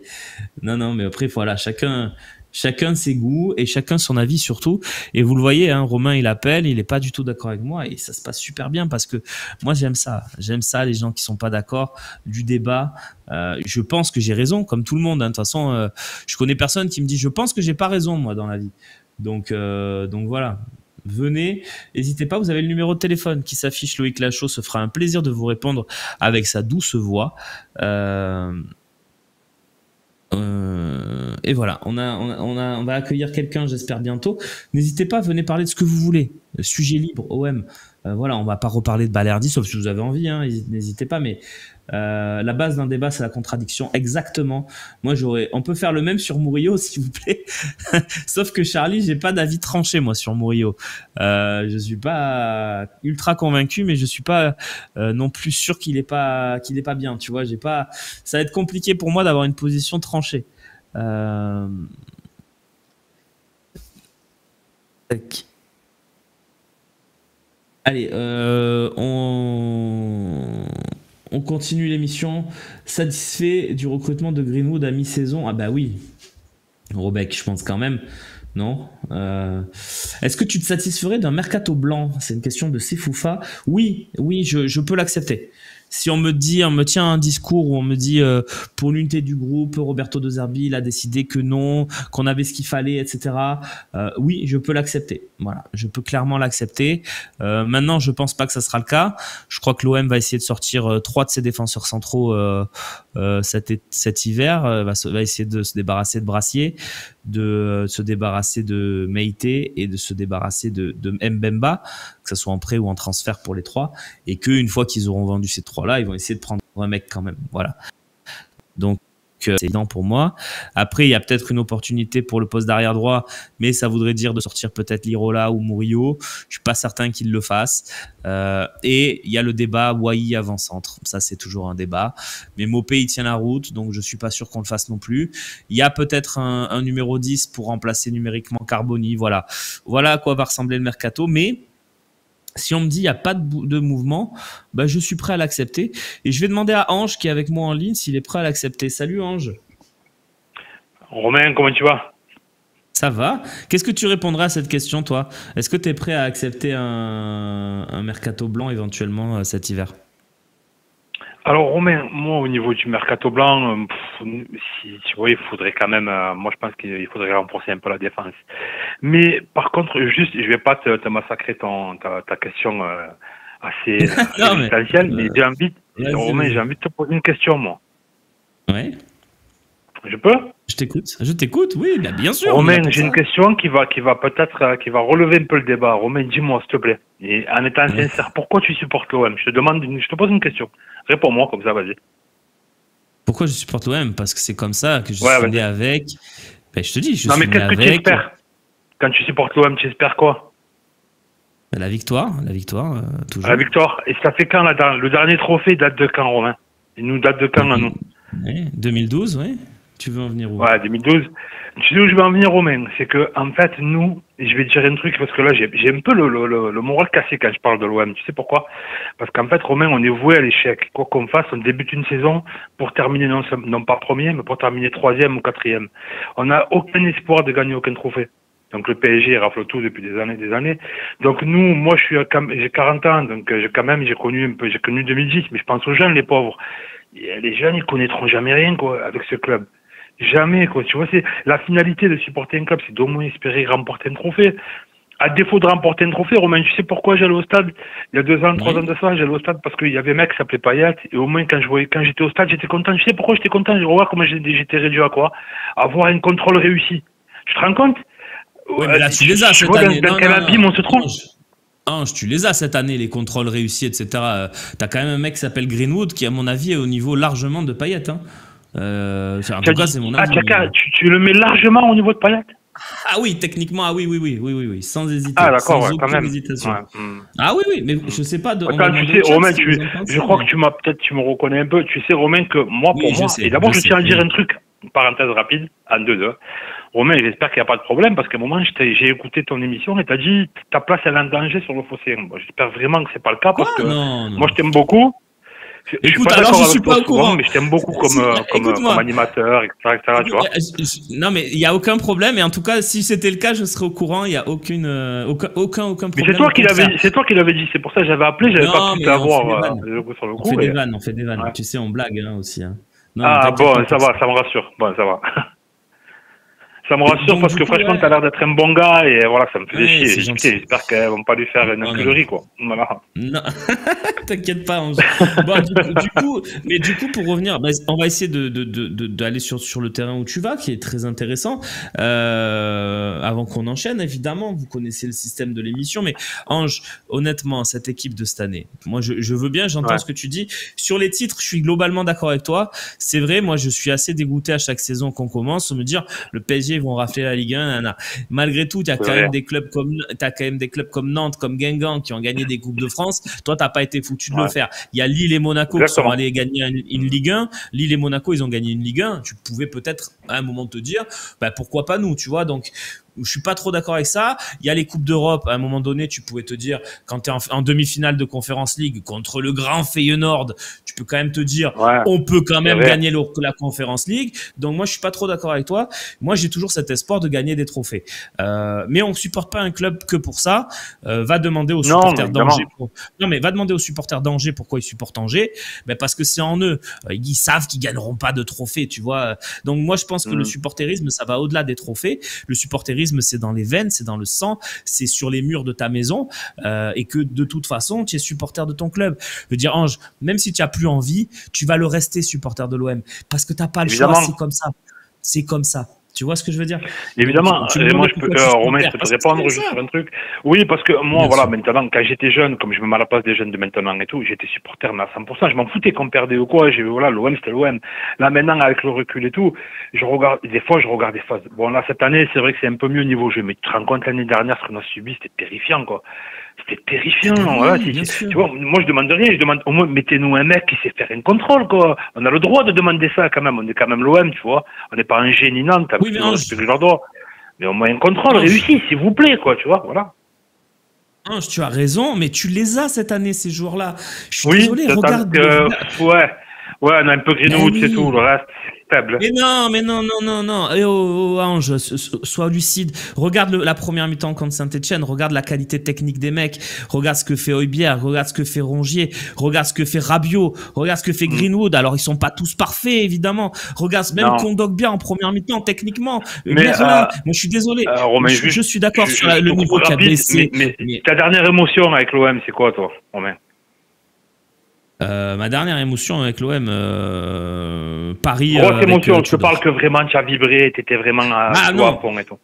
Non, mais après, voilà, chacun Chacun ses goûts et chacun son avis surtout. Et vous le voyez, hein, Romain, il appelle, il est pas du tout d'accord avec moi et ça se passe super bien parce que moi, j'aime ça. J'aime ça, les gens qui sont pas d'accord, du débat. Je pense que j'ai raison, comme tout le monde. Hein. De toute façon, je connais personne qui me dit, je pense que j'ai pas raison, moi, dans la vie. Donc voilà. Venez, n'hésitez pas, vous avez le numéro de téléphone qui s'affiche. Loïc Lachaud se fera un plaisir de vous répondre avec sa douce voix. Et voilà, on va accueillir quelqu'un, j'espère bientôt. N'hésitez pas, venez parler de ce que vous voulez. Sujet libre, OM. Voilà, on va pas reparler de Balerdi, sauf si vous avez envie, hein, n'hésitez pas. Mais la base d'un débat, c'est la contradiction. Exactement. Moi, on peut faire le même sur Murillo, s'il vous plaît. Sauf que Charlie, j'ai pas d'avis tranché moi sur Murillo. Je suis pas ultra convaincu, mais je suis pas non plus sûr qu'il est pas bien. Tu vois, ça va être compliqué pour moi d'avoir une position tranchée. Allez, on continue l'émission. Satisfait du recrutement de Greenwood à mi-saison? Ah bah oui, Robec, je pense quand même. Non. Est-ce que tu te satisferais d'un mercato blanc? C'est une question de Sefoufa. Oui, je peux l'accepter. Si on me tient un discours où on me dit pour l'unité du groupe, Roberto De Zerbi, il a décidé que non, qu'on avait ce qu'il fallait, etc. Oui, je peux l'accepter. Voilà, je peux clairement l'accepter. Maintenant, je pense pas que ça sera le cas. Je crois que l'OM va essayer de sortir 3 de ses défenseurs centraux cet hiver. Va essayer de se débarrasser de Brassier, de se débarrasser de Meïté et de se débarrasser de Mbemba, que ce soit en prêt ou en transfert pour les 3, et qu'une fois qu'ils auront vendu ces 3-là, ils vont essayer de prendre un mec quand même. Voilà. Donc, c'est évident pour moi. Après, il y a peut-être une opportunité pour le poste d'arrière droit, mais ça voudrait dire de sortir peut-être Lirola ou Murillo. Je suis pas certain qu'ils le fassent. Et il y a le débat Wai avant-centre. Ça, c'est toujours un débat. Mais Mopé, il tient la route, donc je suis pas sûr qu'on le fasse non plus. Il y a peut-être un numéro 10 pour remplacer numériquement Carboni. Voilà à quoi va ressembler le mercato. Mais si on me dit il n'y a pas de mouvement, bah je suis prêt à l'accepter. Et je vais demander à Ange, qui est avec moi en ligne, s'il est prêt à l'accepter. Salut Ange. Romain, comment tu vas? Ça va. Qu'est-ce que tu répondras à cette question, toi? Est-ce que tu es prêt à accepter un mercato blanc éventuellement cet hiver? Alors Romain, moi au niveau du mercato blanc, si tu vois, il faudrait quand même, moi je pense qu'il faudrait renforcer un peu la défense. Mais par contre, juste, je vais pas te massacrer ta question assez essentielle, mais Romain, j'ai envie de te poser une question, moi. Ouais. Je peux? Je t'écoute, oui, bien sûr. Romain, j'ai une question qui va peut-être, qui va relever un peu le débat. Romain, dis-moi, s'il te plaît. Et en étant sincère, pourquoi tu supportes l'OM? Je te pose une question. Réponds-moi, comme ça, vas-y. Pourquoi je supporte l'OM? Parce que c'est comme ça que je suis né avec. Ben, je te dis, non, mais qu'est-ce que tu espères? Quand tu supportes l'OM, tu espères quoi? La victoire, toujours. La victoire. Et ça fait quand, le dernier trophée date de quand, Romain? Il nous date de quand, là, nous? 2012, oui. Tu veux en venir où? Ouais, 2012. Tu sais où je vais en venir, Romain? C'est que, en fait, nous, et je vais te dire un truc, parce que là, j'ai un peu le moral cassé quand je parle de l'OM. Tu sais pourquoi? Parce qu'en fait, Romain, on est voué à l'échec. Quoi qu'on fasse, on débute une saison pour terminer non pas premier, mais pour terminer 3e ou 4e. On n'a aucun espoir de gagner aucun trophée. Donc le PSG rafle tout depuis des années. Donc nous, moi, j'ai 40 ans, donc j'ai connu 2010, mais je pense aux jeunes, les pauvres. Et les jeunes, ils connaîtront jamais rien, quoi, avec ce club. Jamais, quoi. Tu vois, c'est la finalité de supporter un club, c'est d'au moins espérer remporter un trophée. À défaut de remporter un trophée, Romain, tu sais pourquoi j'allais au stade? Il y a 2 ans, 3 ans de ça, j'allais au stade parce qu'il y avait un mec qui s'appelait Payet, et au moins quand j'étais au stade, j'étais content. Tu sais pourquoi j'étais content? Je revois comment j'étais réduit à quoi? Avoir un contrôle réussi. Tu te rends compte? Ouais, mais là, tu les as cette année. Dans quel abîme on se trouve? Ange, tu les as cette année, les contrôles réussis, etc. T'as quand même un mec qui s'appelle Greenwood qui, à mon avis, est au niveau largement de Payet. Hein. En tout cas, c'est mon avis. Tu le mets largement au niveau de Payet? Ah oui, techniquement, ah oui, sans hésiter. Ah d'accord, sans quand même. Hésitation. Ouais. Ah oui, mais je sais pas. Attends, tu sais, Romain, je crois que tu me reconnais un peu. Tu sais, Romain, que moi, et d'abord, je tiens à dire un truc, une parenthèse rapide, en 2-2. Romain, j'espère qu'il n'y a pas de problème, parce qu'à un moment, j'ai écouté ton émission et tu as dit ta place elle est en danger sur le fossé. Bon, j'espère vraiment que c'est pas le cas, parce que moi, je t'aime beaucoup. Écoute, alors je suis pas au courant. Mais je t'aime beaucoup comme animateur, etc., tu vois. Non, mais il y a aucun problème. Et en tout cas, si c'était le cas, je serais au courant. Il y a aucun problème. Mais c'est toi qui l'avais dit. C'est pour ça que j'avais appelé. J'avais pas pu t'avoir sur le coup. On fait des vannes. Ouais. Tu sais, on blague aussi. Hein. Non, bon, ça va, ça me rassure. Bon, ça va. Ça me rassure parce que franchement, t'as l'air d'être un bon gars et voilà, ça me faisait chier. J'espère qu'elles vont pas lui faire une enculerie, quoi. Voilà. Non, t'inquiète pas. Bon, du coup, pour revenir, on va essayer d'aller sur le terrain où tu vas, qui est très intéressant. Avant qu'on enchaîne, évidemment, vous connaissez le système de l'émission, mais Ange, honnêtement, cette équipe de cette année, moi, je veux bien, j'entends ce que tu dis. Sur les titres, je suis globalement d'accord avec toi. C'est vrai, moi, je suis assez dégoûté à chaque saison qu'on commence, me dire le PSG vont rafler la Ligue 1. Nana. Malgré tout, t'as quand même des clubs comme Nantes, comme Guingamp qui ont gagné des coupes de France. Toi, t'as pas été foutu de le faire. Il y a Lille et Monaco qui sont allés gagner une Ligue 1. Lille et Monaco, ils ont gagné une Ligue 1. Tu pouvais peut-être à un moment te dire, pourquoi pas nous, tu vois. Donc je suis pas trop d'accord avec ça. Il y a les coupes d'Europe. À un moment donné, tu pouvais te dire, quand tu es en demi-finale de Conference League contre le grand Feyenoord, tu peux quand même te dire, on peut quand même gagner la Conference League. Donc moi, je suis pas trop d'accord avec toi. Moi, j'ai toujours cet espoir de gagner des trophées. Mais on supporte pas un club que pour ça. Va demander aux supporters d'Angers. Va demander aux supporters d'Angers pourquoi ils supportent Angers. Parce que c'est en eux. Ils savent qu'ils gagneront pas de trophées, tu vois. Donc moi, je pense que le supporterisme, ça va au-delà des trophées. Le supporterisme, c'est dans les veines, c'est dans le sang, c'est sur les murs de ta maison, et que de toute façon, tu es supporter de ton club. Je veux dire, Ange, même si tu n'as plus envie, tu vas le rester supporter de l'OM parce que tu n'as pas le choix. C'est comme ça. C'est comme ça. Tu vois ce que je veux dire? Évidemment. Et moi, Romain, je peux te répondre juste sur un truc. Oui, parce que moi, maintenant, quand j'étais jeune, comme je me mets à la place des jeunes de maintenant et tout, j'étais supporter mais à 100%. Je m'en foutais qu'on perdait ou quoi. L'OM, c'était l'OM. Là, maintenant, avec le recul et tout, je regarde des phases. Bon, là, cette année, c'est vrai que c'est un peu mieux au niveau jeu. Mais tu te rends compte, l'année dernière, ce qu'on a subi, c'était terrifiant, quoi. C'était terrifiant. Voilà, tu vois, moi, je demande rien. Je demande, au moins, mettez-nous un mec qui sait faire un contrôle, quoi. On a le droit de demander ça, quand même. On est quand même l'OM, tu vois. On n'est pas un génie Nantes. Mais au moins un contrôle réussi, s'il vous plaît, quoi, tu vois, voilà. Ange, tu as raison, mais tu les as cette année, ces joueurs-là. Je suis désolé, regarde. On a un peu Greenwood, c'est tout, le reste, c'est faible. Mais non. Et Ange, sois lucide. Regarde la première mi-temps contre Saint-Etienne, regarde la qualité technique des mecs, regarde ce que fait Højbjerg, regarde ce que fait Rongier, regarde ce que fait Rabiot, regarde ce que fait Greenwood. Alors, ils sont pas tous parfaits, évidemment. Regarde même Kondogbia en première mi-temps, techniquement. Mais moi, je suis désolé. Romain, je suis d'accord sur le niveau qui a baissé. Mais ta dernière émotion avec l'OM, c'est quoi, toi, Romain? Ma dernière émotion avec l'OM, Paris. Grosse émotion, je te parle que vraiment tu as vibré, tu étais vraiment à fond et tout.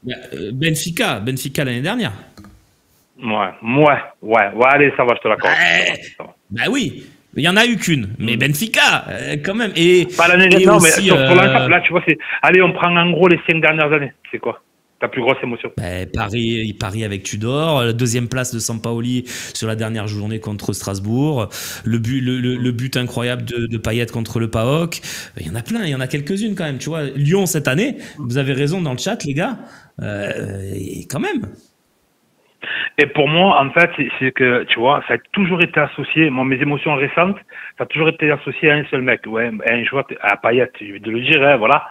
Benfica l'année dernière. Ouais, allez, ça va, je te l'accorde. Oui, il y en a eu qu'une, mais Benfica, quand même. Et, pas l'année dernière, mais pour l'instant, là, tu vois, allez, on prend en gros les 5 dernières années, c'est quoi? Ta plus grosse émotion? Paris avec Tudor, la deuxième place de Sampaoli sur la dernière journée contre Strasbourg, le but incroyable de Payet contre le PAOK. Il y en a plein, il y en a quelques-unes quand même, tu vois. Lyon cette année, vous avez raison dans le chat, les gars, quand même. Et pour moi, en fait, c'est que, tu vois, ça a toujours été associé, mes émotions récentes, ça a toujours été associé à un seul mec, un joueur, à Payet, je vais te le dire, voilà.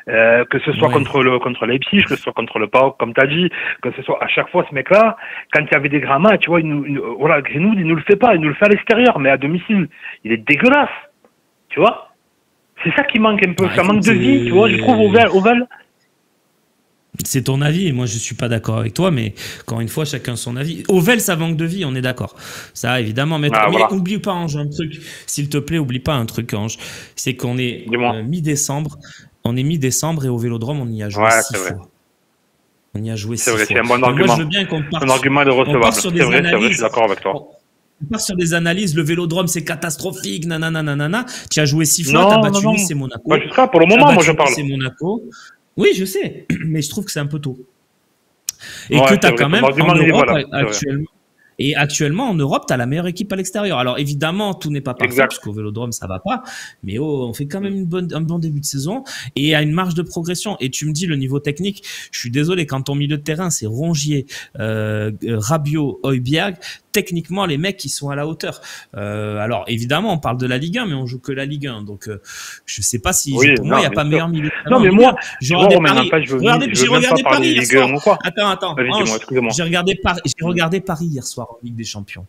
Que ce soit contre Leipzig, que ce soit contre le PAOK, comme t'as dit, que ce soit à chaque fois ce mec-là, quand il y avait des grands matchs, tu vois, Greenwood, il nous le fait pas, il nous le fait à l'extérieur, mais à domicile, il est dégueulasse, tu vois. C'est ça qui manque un peu, ça manque de vie, tu vois, je trouve Oval. C'est ton avis, et moi je suis pas d'accord avec toi, mais encore une fois, chacun son avis. Ovel, ça manque de vie, on est d'accord. Ça, évidemment, mais oublie pas, Ange, un truc, s'il te plaît, oublie pas un truc, Ange, c'est qu'on est mi-décembre. On est mi-décembre et au Vélodrome, on y a joué 6 fois. On y a joué 6 fois. C'est un bon argument. Moi, je veux bien qu'on parte. Un argument de recevable. C'est vrai, je suis d'accord avec toi. On part sur des analyses. Le Vélodrome, c'est catastrophique. Nanana. Tu as joué 6 fois, tu as battu Nice, c'est Monaco. Jusqu'à pour le moment, moi, je parle. C'est Monaco. Oui, je sais, mais je trouve que c'est un peu tôt. Et que tu as quand même en Europe actuellement. Et actuellement, en Europe, tu as la meilleure équipe à l'extérieur. Alors évidemment, tout n'est pas parfait, parce qu'au Vélodrome, ça va pas. Mais on fait quand même un bon début de saison et à une marge de progression. Et tu me dis, le niveau technique, je suis désolé, quand ton milieu de terrain, c'est Rongier, Rabiot, Højbjerg, techniquement, les mecs, ils sont à la hauteur. Alors évidemment, on parle de la Ligue 1, mais on joue que la Ligue 1. Donc je sais pas si, pour moi, il n'y a pas meilleur milieu de terrain. Non, mais moi, j'ai regardé Paris hier soir. Attends. J'ai regardé Paris hier soir en Ligue des Champions.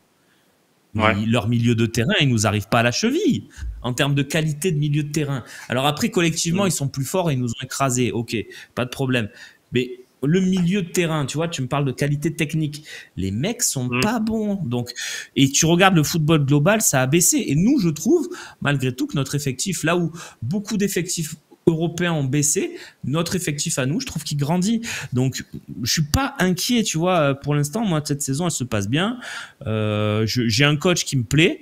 Leur milieu de terrain, ils nous arrivent pas à la cheville en termes de qualité de milieu de terrain. Alors après, collectivement, ils sont plus forts et ils nous ont écrasés. Ok, pas de problème. Mais le milieu de terrain, tu vois, tu me parles de qualité technique. Les mecs sont pas bons. Donc, et tu regardes le football global, ça a baissé. Et nous, je trouve, malgré tout, que notre effectif, là où beaucoup d'effectifs européens ont baissé, notre effectif à nous, je trouve qu'il grandit. Donc, je suis pas inquiet, tu vois. Pour l'instant, moi, cette saison, elle se passe bien. J'ai un coach qui me plaît.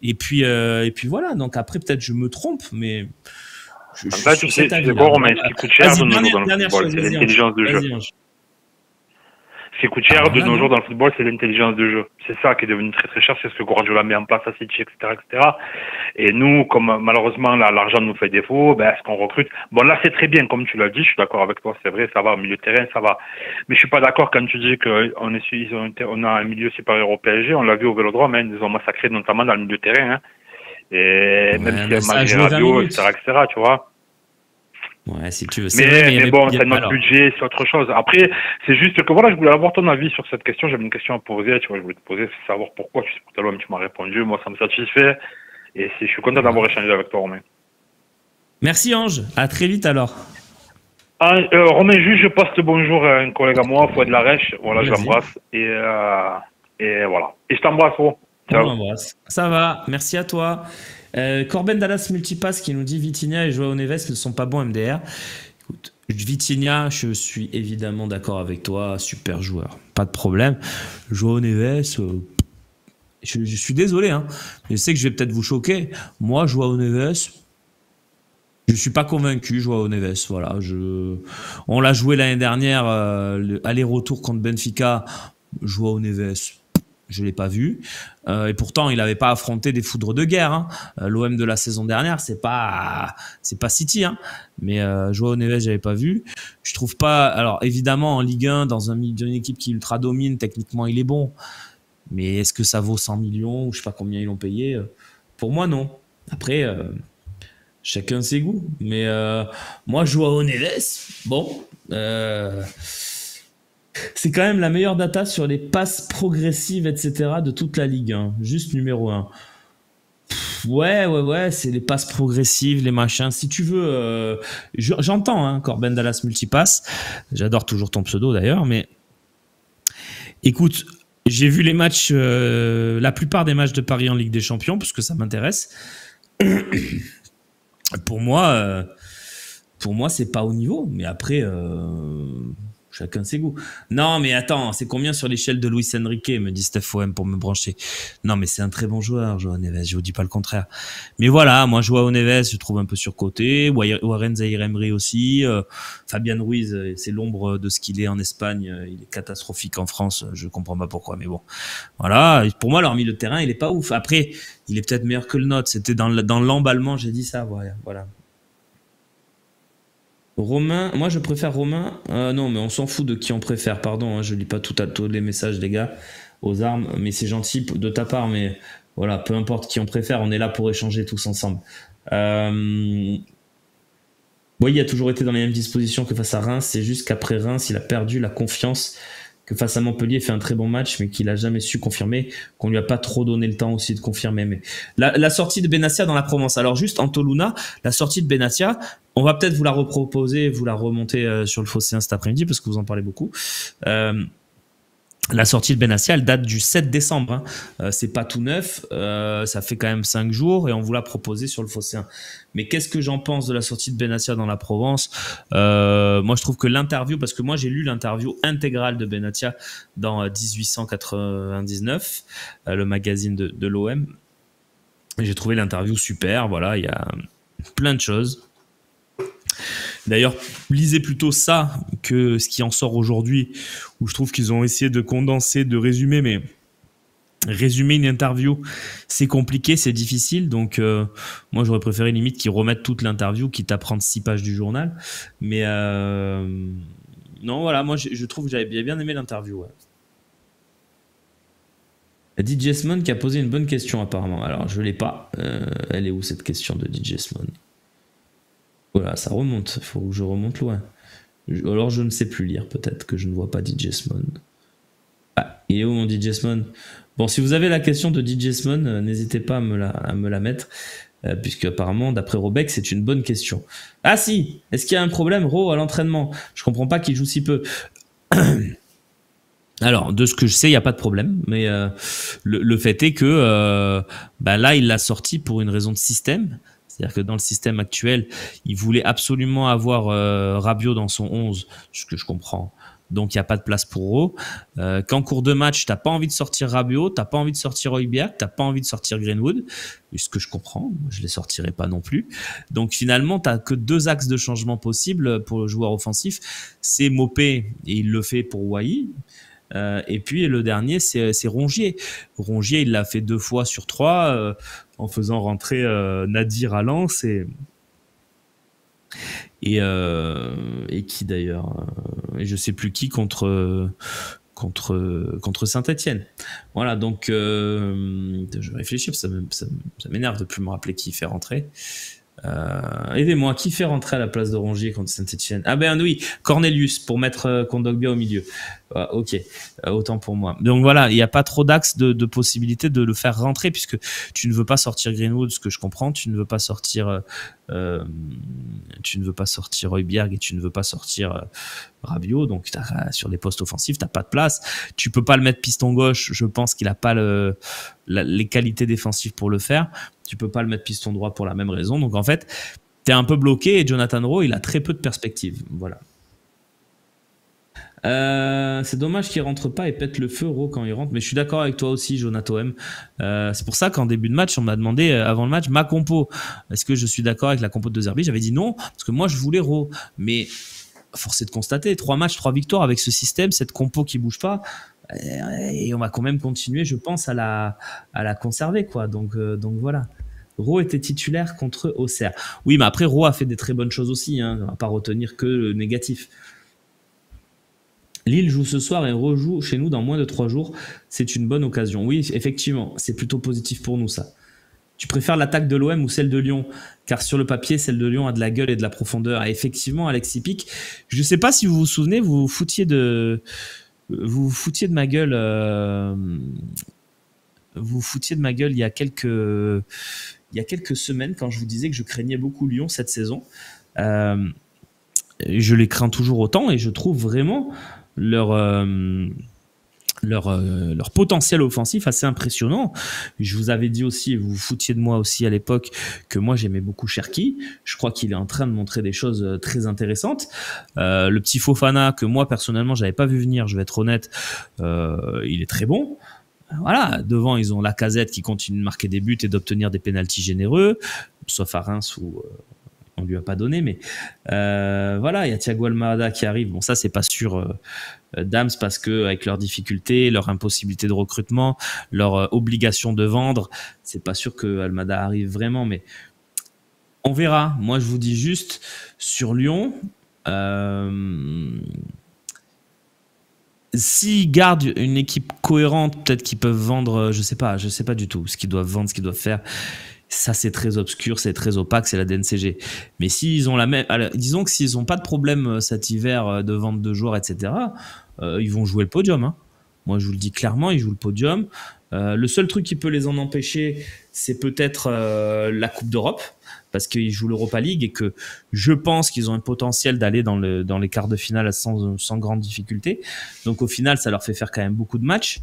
Et puis voilà. Donc après, peut-être je me trompe, mais tu sais quoi, Romain, ce qui coûte cher de nos jours dans le football, c'est l'intelligence de jeu. Ce qui coûte cher de nos jours dans le football, c'est l'intelligence de jeu. C'est ça qui est devenu très très cher, c'est ce que Guardiola met en place à City, etc. Et nous, comme malheureusement l'argent nous fait défaut, ce qu'on recrute, bon là c'est très bien, comme tu l'as dit, je suis d'accord avec toi, c'est vrai, ça va au milieu de terrain, ça va. Mais je suis pas d'accord quand tu dis on a un milieu supérieur au PSG, on l'a vu au Vélodrome, ils ont massacré notamment dans le milieu de terrain, et même si malgré Rabiot, etc., tu vois. Ouais, si tu veux. Mais bon, c'est notre budget, c'est autre chose. Après, c'est juste que voilà, je voulais avoir ton avis sur cette question. J'avais une question à poser, tu vois, je voulais te poser, savoir pourquoi tu supportes l'OM, tu m'as répondu. Moi, ça me satisfait. Et je suis content d'avoir échangé avec toi, Romain. Merci, Ange. À très vite alors. Romain, juste, je passe le bonjour à un collègue à moi, Fouad Larèche. Voilà, je l'embrasse. Et voilà. Et je t'embrasse, gros. Ciao. Ça va. Merci à toi. Corben Dallas Multipass qui nous dit Vitinha et Joao Neves ne sont pas bons MDR. Écoute, Vitinha, je suis évidemment d'accord avec toi, super joueur, pas de problème. Joao Neves, je suis désolé, hein, je sais que je vais peut-être vous choquer. Moi, Joao Neves, je suis pas convaincu. Joao Neves, voilà, on l'a joué l'année dernière, aller-retour contre Benfica. Joao Neves, je l'ai pas vu. Et pourtant, il n'avait pas affronté des foudres de guerre. Hein. L'OM de la saison dernière, c'est pas City. Hein. Mais Joao Neves, j'avais pas vu. Je trouve pas. Alors évidemment, en Ligue 1, dans une équipe qui ultra domine, techniquement, il est bon. Mais est-ce que ça vaut 100 millions ou je sais pas combien ils l'ont payé? Pour moi, non. Après, chacun ses goûts. Mais moi, Joao Neves, bon. C'est quand même la meilleure data sur les passes progressives, etc. de toute la Ligue 1. Juste numéro 1. Ouais, c'est les passes progressives, les machins. Si tu veux, j'entends, hein, Corben Dallas Multipass. J'adore toujours ton pseudo d'ailleurs, mais écoute, j'ai vu les matchs, la plupart des matchs de Paris en Ligue des Champions, parce que ça m'intéresse. Pour moi, c'est pas au niveau, mais après. Chacun ses goûts. Non, mais attends, c'est combien sur l'échelle de Luis Enrique, me dit Steph OM pour me brancher. Non, mais c'est un très bon joueur, Joao Neves, je vous dis pas le contraire. Mais voilà, moi, Joao Neves, je trouve un peu surcoté. Warren Zaïre-Emery aussi. Fabian Ruiz, c'est l'ombre de ce qu'il est en Espagne. Il est catastrophique en France, je comprends pas pourquoi, mais bon. Voilà, pour moi, leur milieu de terrain, il est pas ouf. Après, il est peut-être meilleur que le nôtre. C'était dans l'emballement, j'ai dit ça, voilà. Romain, moi je préfère Romain. Non, mais on s'en fout de qui on préfère, pardon, hein, je lis pas tous les messages, les gars, aux armes, mais c'est gentil de ta part, mais voilà, peu importe qui on préfère, on est là pour échanger tous ensemble. Oui, il a toujours été dans les mêmes dispositions que face à Reims, c'est juste qu'après Reims, il a perdu la confiance, que face à Montpellier, il fait un très bon match, mais qu'il a jamais su confirmer, qu'on lui a pas trop donné le temps aussi de confirmer. Mais la sortie de Benassia dans la Provence. Alors juste, Antoluna, la sortie de Benassia, on va peut-être vous la reproposer, vous la remonter sur le Phocéen cet après-midi, parce que vous en parlez beaucoup. La sortie de Benassia, elle date du 7 décembre. Hein. C'est pas tout neuf, ça fait quand même 5 jours et on vous l'a proposé sur le Phocéen. Mais qu'est-ce que j'en pense de la sortie de Benassia dans la Provence? Moi, je trouve que l'interview, parce que moi, j'ai lu l'interview intégrale de Benassia dans 1899, le magazine de l'OM. J'ai trouvé l'interview super, voilà, il y a plein de choses. D'ailleurs, lisez plutôt ça que ce qui en sort aujourd'hui, où je trouve qu'ils ont essayé de condenser, de résumer, mais résumer une interview, c'est compliqué, c'est difficile. Donc, moi, j'aurais préféré limite qu'ils remettent toute l'interview, quitte à prendre 6 pages du journal. Mais non, voilà, moi, je trouve que j'avais bien aimé l'interview. Ouais. DJ Smon qui a posé une bonne question apparemment. Alors, je l'ai pas. Elle est où cette question de DJ Smon? Voilà, ça remonte. Il faut que je remonte loin. Alors, je ne sais plus lire. Peut-être que je ne vois pas DJ Smon. Ah, il est où mon DJ Smon? Bon, si vous avez la question de DJ Smon, n'hésitez pas à me la mettre. Puisque apparemment, d'après Robeck, c'est une bonne question. Ah si! Est-ce qu'il y a un problème, Ro, à l'entraînement? Je comprends pas qu'il joue si peu. Alors, de ce que je sais, il n'y a pas de problème, mais le fait est que là, il l'a sorti pour une raison de système. C'est-à-dire que dans le système actuel, il voulait absolument avoir Rabiot dans son 11, ce que je comprends. Donc, il n'y a pas de place pour Ro. Qu'en cours de match, tu n'as pas envie de sortir Rabiot, tu n'as pas envie de sortir Højbjerg, tu n'as pas envie de sortir Greenwood, ce que je comprends, je ne les sortirai pas non plus. Donc, finalement, tu n'as que 2 axes de changement possibles pour le joueur offensif. C'est Mopé, et il le fait pour Wai. Et puis le dernier, c'est Rongier. Rongier, il l'a fait 2 fois sur 3 en faisant rentrer Nadir à Lens et qui d'ailleurs, et je sais plus qui contre Saint-Etienne. Voilà, donc je réfléchis, ça m'énerve de plus me rappeler qui fait rentrer. Aidez-moi, qui fait rentrer à la place de Rongier contre Saint-Etienne? Ah ben oui, Cornelius pour mettre Kondogbia au milieu. Ok, autant pour moi. Donc voilà, il n'y a pas trop d'axes de possibilité de le faire rentrer puisque tu ne veux pas sortir Greenwood, ce que je comprends, tu ne veux pas sortir Højbjerg et tu ne veux pas sortir Rabiot, donc sur les postes offensifs, tu n'as pas de place. Tu peux pas le mettre piston gauche, je pense qu'il n'a pas les qualités défensives pour le faire. Tu peux pas le mettre piston droit pour la même raison. Donc en fait, tu es un peu bloqué et Jonathan Rowe, il a très peu de perspectives. Voilà. C'est dommage qu'il rentre pas et pète le feu Rowe quand il rentre, mais je suis d'accord avec toi aussi, Jonathan M. C'est pour ça qu'en début de match, on m'a demandé avant le match ma compo. Est-ce que je suis d'accord avec la compo de Zerbi? J'avais dit non, parce que moi je voulais Rowe. Mais force est de constater, 3 matchs, 3 victoires avec ce système, cette compo qui bouge pas. Et on va quand même continuer, je pense, à la conserver, quoi. Donc voilà. Rowe était titulaire contre Auxerre. Oui, mais après, Rowe a fait des très bonnes choses aussi. On va pas retenir que le négatif. Lille joue ce soir et rejoue chez nous dans moins de 3 jours. C'est une bonne occasion. Oui, effectivement, c'est plutôt positif pour nous, ça. Tu préfères l'attaque de l'OM ou celle de Lyon? Car sur le papier, celle de Lyon a de la gueule et de la profondeur. Et effectivement, Alexis Pic, je ne sais pas si vous vous souvenez, vous vous foutiez de ma gueule. Vous vous foutiez de ma gueule il y a quelques semaines quand je vous disais que je craignais beaucoup Lyon cette saison. Je les crains toujours autant et je trouve vraiment leur potentiel offensif assez impressionnant. Je vous avais dit aussi, vous vous foutiez de moi aussi à l'époque, que moi j'aimais beaucoup Cherki. Je crois qu'il est en train de montrer des choses très intéressantes. Le petit Fofana, que moi personnellement j'avais pas vu venir, je vais être honnête, il est très bon. Voilà, devant ils ont Lacazette qui continue de marquer des buts et d'obtenir des pénaltys généreux, sauf à Reims où on lui a pas donné, mais voilà, il y a Thiago Almada qui arrive. Bon, ça c'est pas sûr, Dams, parce que avec leurs difficultés, leur impossibilité de recrutement, leur obligation de vendre, c'est pas sûr que Almada arrive vraiment, mais on verra. Moi, je vous dis juste sur Lyon. S'ils gardent une équipe cohérente, peut-être qu'ils peuvent vendre, je sais pas du tout ce qu'ils doivent vendre, ce qu'ils doivent faire. Ça, c'est très obscur, c'est très opaque, c'est la DNCG. Mais s'ils ont disons que s'ils n'ont pas de problème cet hiver de vente de joueurs, etc., ils vont jouer le podium. Hein. Moi, je vous le dis clairement, ils jouent le podium. Le seul truc qui peut les en empêcher, c'est peut-être la Coupe d'Europe, parce qu'ils jouent l'Europa League et que je pense qu'ils ont un potentiel d'aller dans les quarts de finale sans grande difficulté. Donc au final, ça leur fait faire quand même beaucoup de matchs.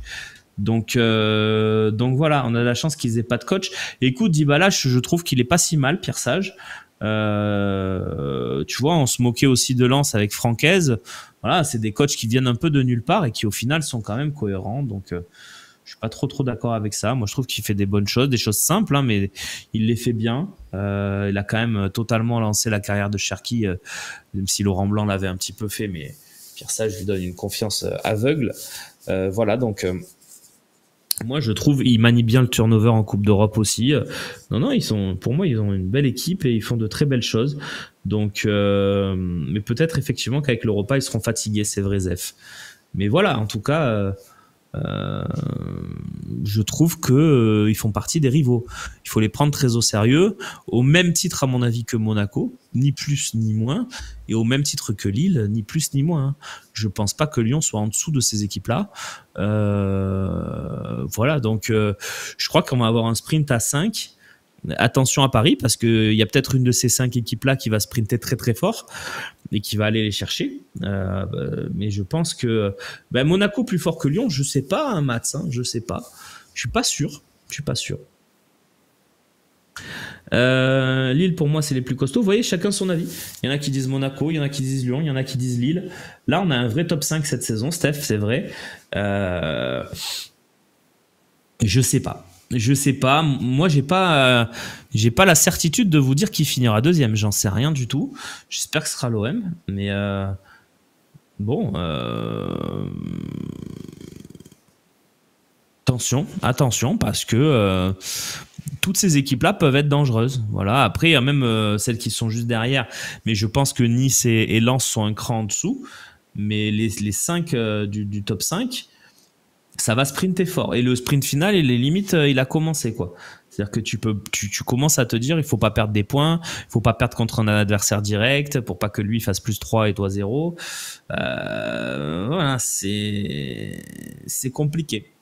Donc voilà, on a la chance qu'ils aient pas de coach. Et écoute, Dybala, je trouve qu'il est pas si mal, Pierre Sage. Tu vois, on se moquait aussi de Lens avec Francaise. Voilà, c'est des coachs qui viennent un peu de nulle part et qui au final sont quand même cohérents. Donc je suis pas trop d'accord avec ça. Moi, je trouve qu'il fait des bonnes choses, des choses simples, hein, mais il les fait bien. Il a quand même totalement lancé la carrière de Cherki, même si Laurent Blanc l'avait un petit peu fait, mais Pierre Sage lui donne une confiance aveugle. Voilà, donc Moi, je trouve ils manient bien le turnover en Coupe d'Europe aussi. Non, pour moi, ils ont une belle équipe et ils font de très belles choses. Donc, mais peut-être effectivement qu'avec l'Europa, ils seront fatigués, c'est vrai, Zef. Mais voilà, en tout cas, je trouve que ils font partie des rivaux. Il faut les prendre très au sérieux, au même titre à mon avis que Monaco, ni plus ni moins, et au même titre que Lille, ni plus ni moins. Je pense pas que Lyon soit en dessous de ces équipes-là. Voilà, donc je crois qu'on va avoir un sprint à 5. Attention à Paris, parce qu'il y a peut-être une de ces 5 équipes-là qui va sprinter très très fort et qui va aller les chercher. Mais je pense que Monaco plus fort que Lyon, je sais pas, hein, Mats, je sais pas. Je suis pas sûr. Lille, pour moi, c'est les plus costauds. Vous voyez, chacun son avis. Il y en a qui disent Monaco, il y en a qui disent Lyon, il y en a qui disent Lille. Là, on a un vrai top 5 cette saison, Steph, c'est vrai. Je sais pas. Moi, j'ai pas la certitude de vous dire qui finira deuxième. J'en sais rien du tout. J'espère que ce sera l'OM. Mais attention, parce que toutes ces équipes-là peuvent être dangereuses. Voilà. Après, il y a même celles qui sont juste derrière. Mais je pense que Nice et Lens sont un cran en dessous. Mais les 5 du top 5, ça va sprinter fort. Et le sprint final, il est limite, il a commencé, quoi. C'est-à-dire que tu commences à te dire, il faut pas perdre des points, il faut pas perdre contre un adversaire direct pour pas que lui fasse plus 3 et toi 0. Voilà, c'est compliqué.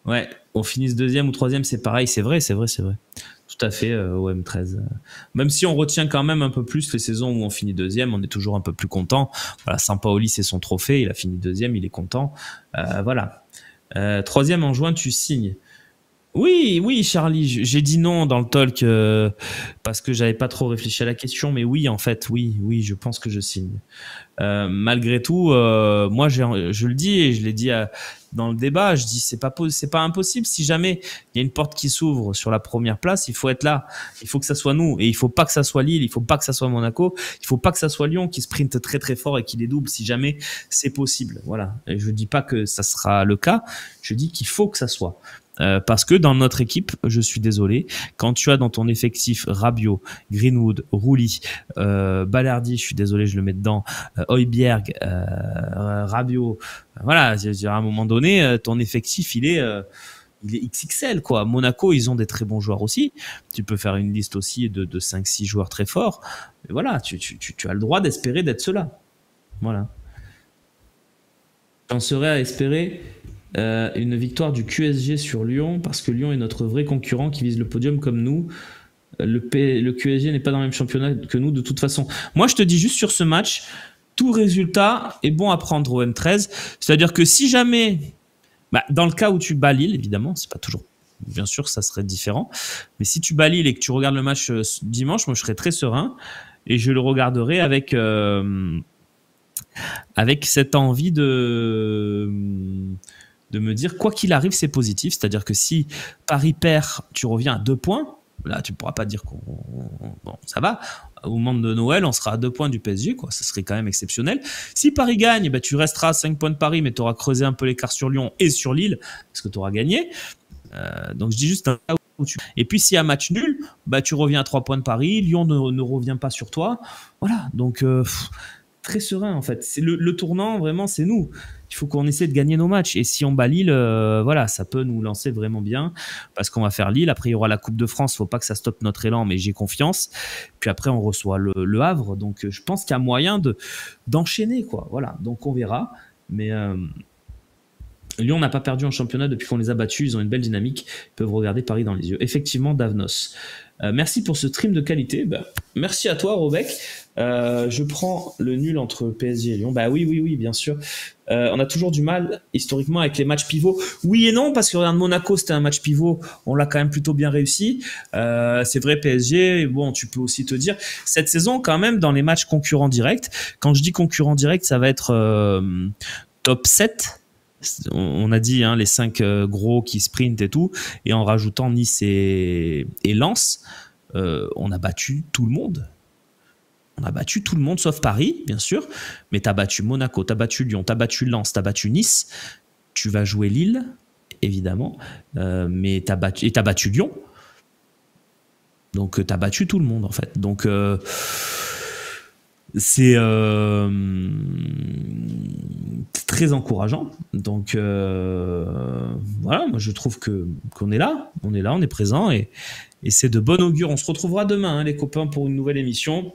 Ouais, on finisse deuxième ou troisième, c'est pareil, c'est vrai. Tout à fait, OM13. Même si on retient quand même un peu plus les saisons où on finit deuxième, on est toujours un peu plus content. Voilà, Sampaoli, c'est son trophée, il a fini deuxième, il est content. Voilà. Troisième en juin, tu signes. Oui, Charlie, j'ai dit non dans le talk parce que j'avais pas trop réfléchi à la question, mais oui, en fait, oui, je pense que je signe. Malgré tout, moi, je le dis et je l'ai dit dans le débat, je dis c'est pas impossible. Si jamais il y a une porte qui s'ouvre sur la première place, il faut être là. Il faut que ça soit nous et il faut pas que ça soit Lille, il faut pas que ça soit Monaco, il faut pas que ça soit Lyon qui sprinte très très fort et qui les double si jamais c'est possible. Voilà. Et je dis pas que ça sera le cas, je dis qu'il faut que ça soit. Parce que dans notre équipe, je suis désolé, quand tu as dans ton effectif Rabiot, Greenwood, Rouli, Balerdi, je suis désolé, je le mets dedans, Højbjerg, Rabiot, voilà, à un moment donné, ton effectif, il est XXL, quoi. Monaco, ils ont des très bons joueurs aussi. Tu peux faire une liste aussi de 5-6 joueurs très forts. Mais voilà, tu as le droit d'espérer d'être cela. Voilà. J'en serais à espérer une victoire du QSG sur Lyon, parce que Lyon est notre vrai concurrent qui vise le podium comme nous. Le QSG n'est pas dans le même championnat que nous de toute façon. Moi, je te dis juste sur ce match, tout résultat est bon à prendre au M13. C'est-à-dire que si jamais, dans le cas où tu bats Lille, évidemment, c'est pas toujours, bien sûr, ça serait différent. Mais si tu bats Lille et que tu regardes le match dimanche, moi, je serais très serein et je le regarderai avec cette envie de me dire, quoi qu'il arrive, c'est positif. C'est-à-dire que si Paris perd, tu reviens à 2 points. Là, tu ne pourras pas dire bon, ça va. Au moment de Noël, on sera à 2 points du PSG, quoi. Ça serait quand même exceptionnel. Si Paris gagne, tu resteras à 5 points de Paris, mais tu auras creusé un peu l'écart sur Lyon et sur Lille, parce que tu auras gagné. Donc, je dis juste un cas où Et puis, s'il y a match nul, tu reviens à 3 points de Paris. Lyon ne revient pas sur toi. Voilà. Donc, très serein, en fait. C'est le tournant, vraiment, c'est nous. Il faut qu'on essaie de gagner nos matchs. Et si on bat Lille, voilà, ça peut nous lancer vraiment bien, parce qu'on va faire Lille. Après, il y aura la Coupe de France. Il ne faut pas que ça stoppe notre élan, mais j'ai confiance. Puis après, on reçoit le Havre. Donc, je pense qu'il y a moyen d'enchaîner, quoi. Voilà, donc on verra. Mais Lyon n'a pas perdu en championnat depuis qu'on les a battus. Ils ont une belle dynamique. Ils peuvent regarder Paris dans les yeux. Effectivement, Davnos. Merci pour ce stream de qualité. Merci à toi, Robec. Je prends le nul entre PSG et Lyon. Oui, bien sûr. On a toujours du mal, historiquement, avec les matchs pivots. Oui et non, parce que regarde, Monaco, c'était un match pivot. On l'a quand même plutôt bien réussi. C'est vrai, PSG, bon, tu peux aussi te dire, cette saison, quand même, dans les matchs concurrents directs, quand je dis concurrents directs, ça va être top 7. On a dit les 5 gros qui sprintent et tout, et en rajoutant Nice et Lens, on a battu tout le monde. On a battu tout le monde sauf Paris, bien sûr, mais t'as battu Monaco, t'as battu Lyon, t'as battu Lens, t'as battu Nice. Tu vas jouer Lille évidemment, mais t'as battu Lyon. Donc t'as battu tout le monde en fait. Donc c'est très encourageant. Donc voilà, moi je trouve qu'on est là, on est présent et c'est de bon augure. On se retrouvera demain, hein, les copains, pour une nouvelle émission.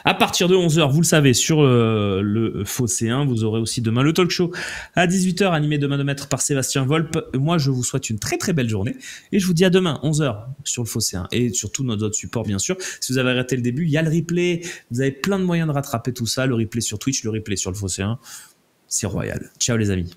À partir de 11h, vous le savez, sur le Phocéen, vous aurez aussi demain le talk show à 18h, animé de main de maître par Sébastien Volpe. Moi, je vous souhaite une très très belle journée et je vous dis à demain, 11h, sur le Phocéen et sur tous nos autres supports, bien sûr. Si vous avez raté le début, il y a le replay. Vous avez plein de moyens de rattraper tout ça. Le replay sur Twitch, le replay sur le Phocéen. C'est royal. Ciao les amis.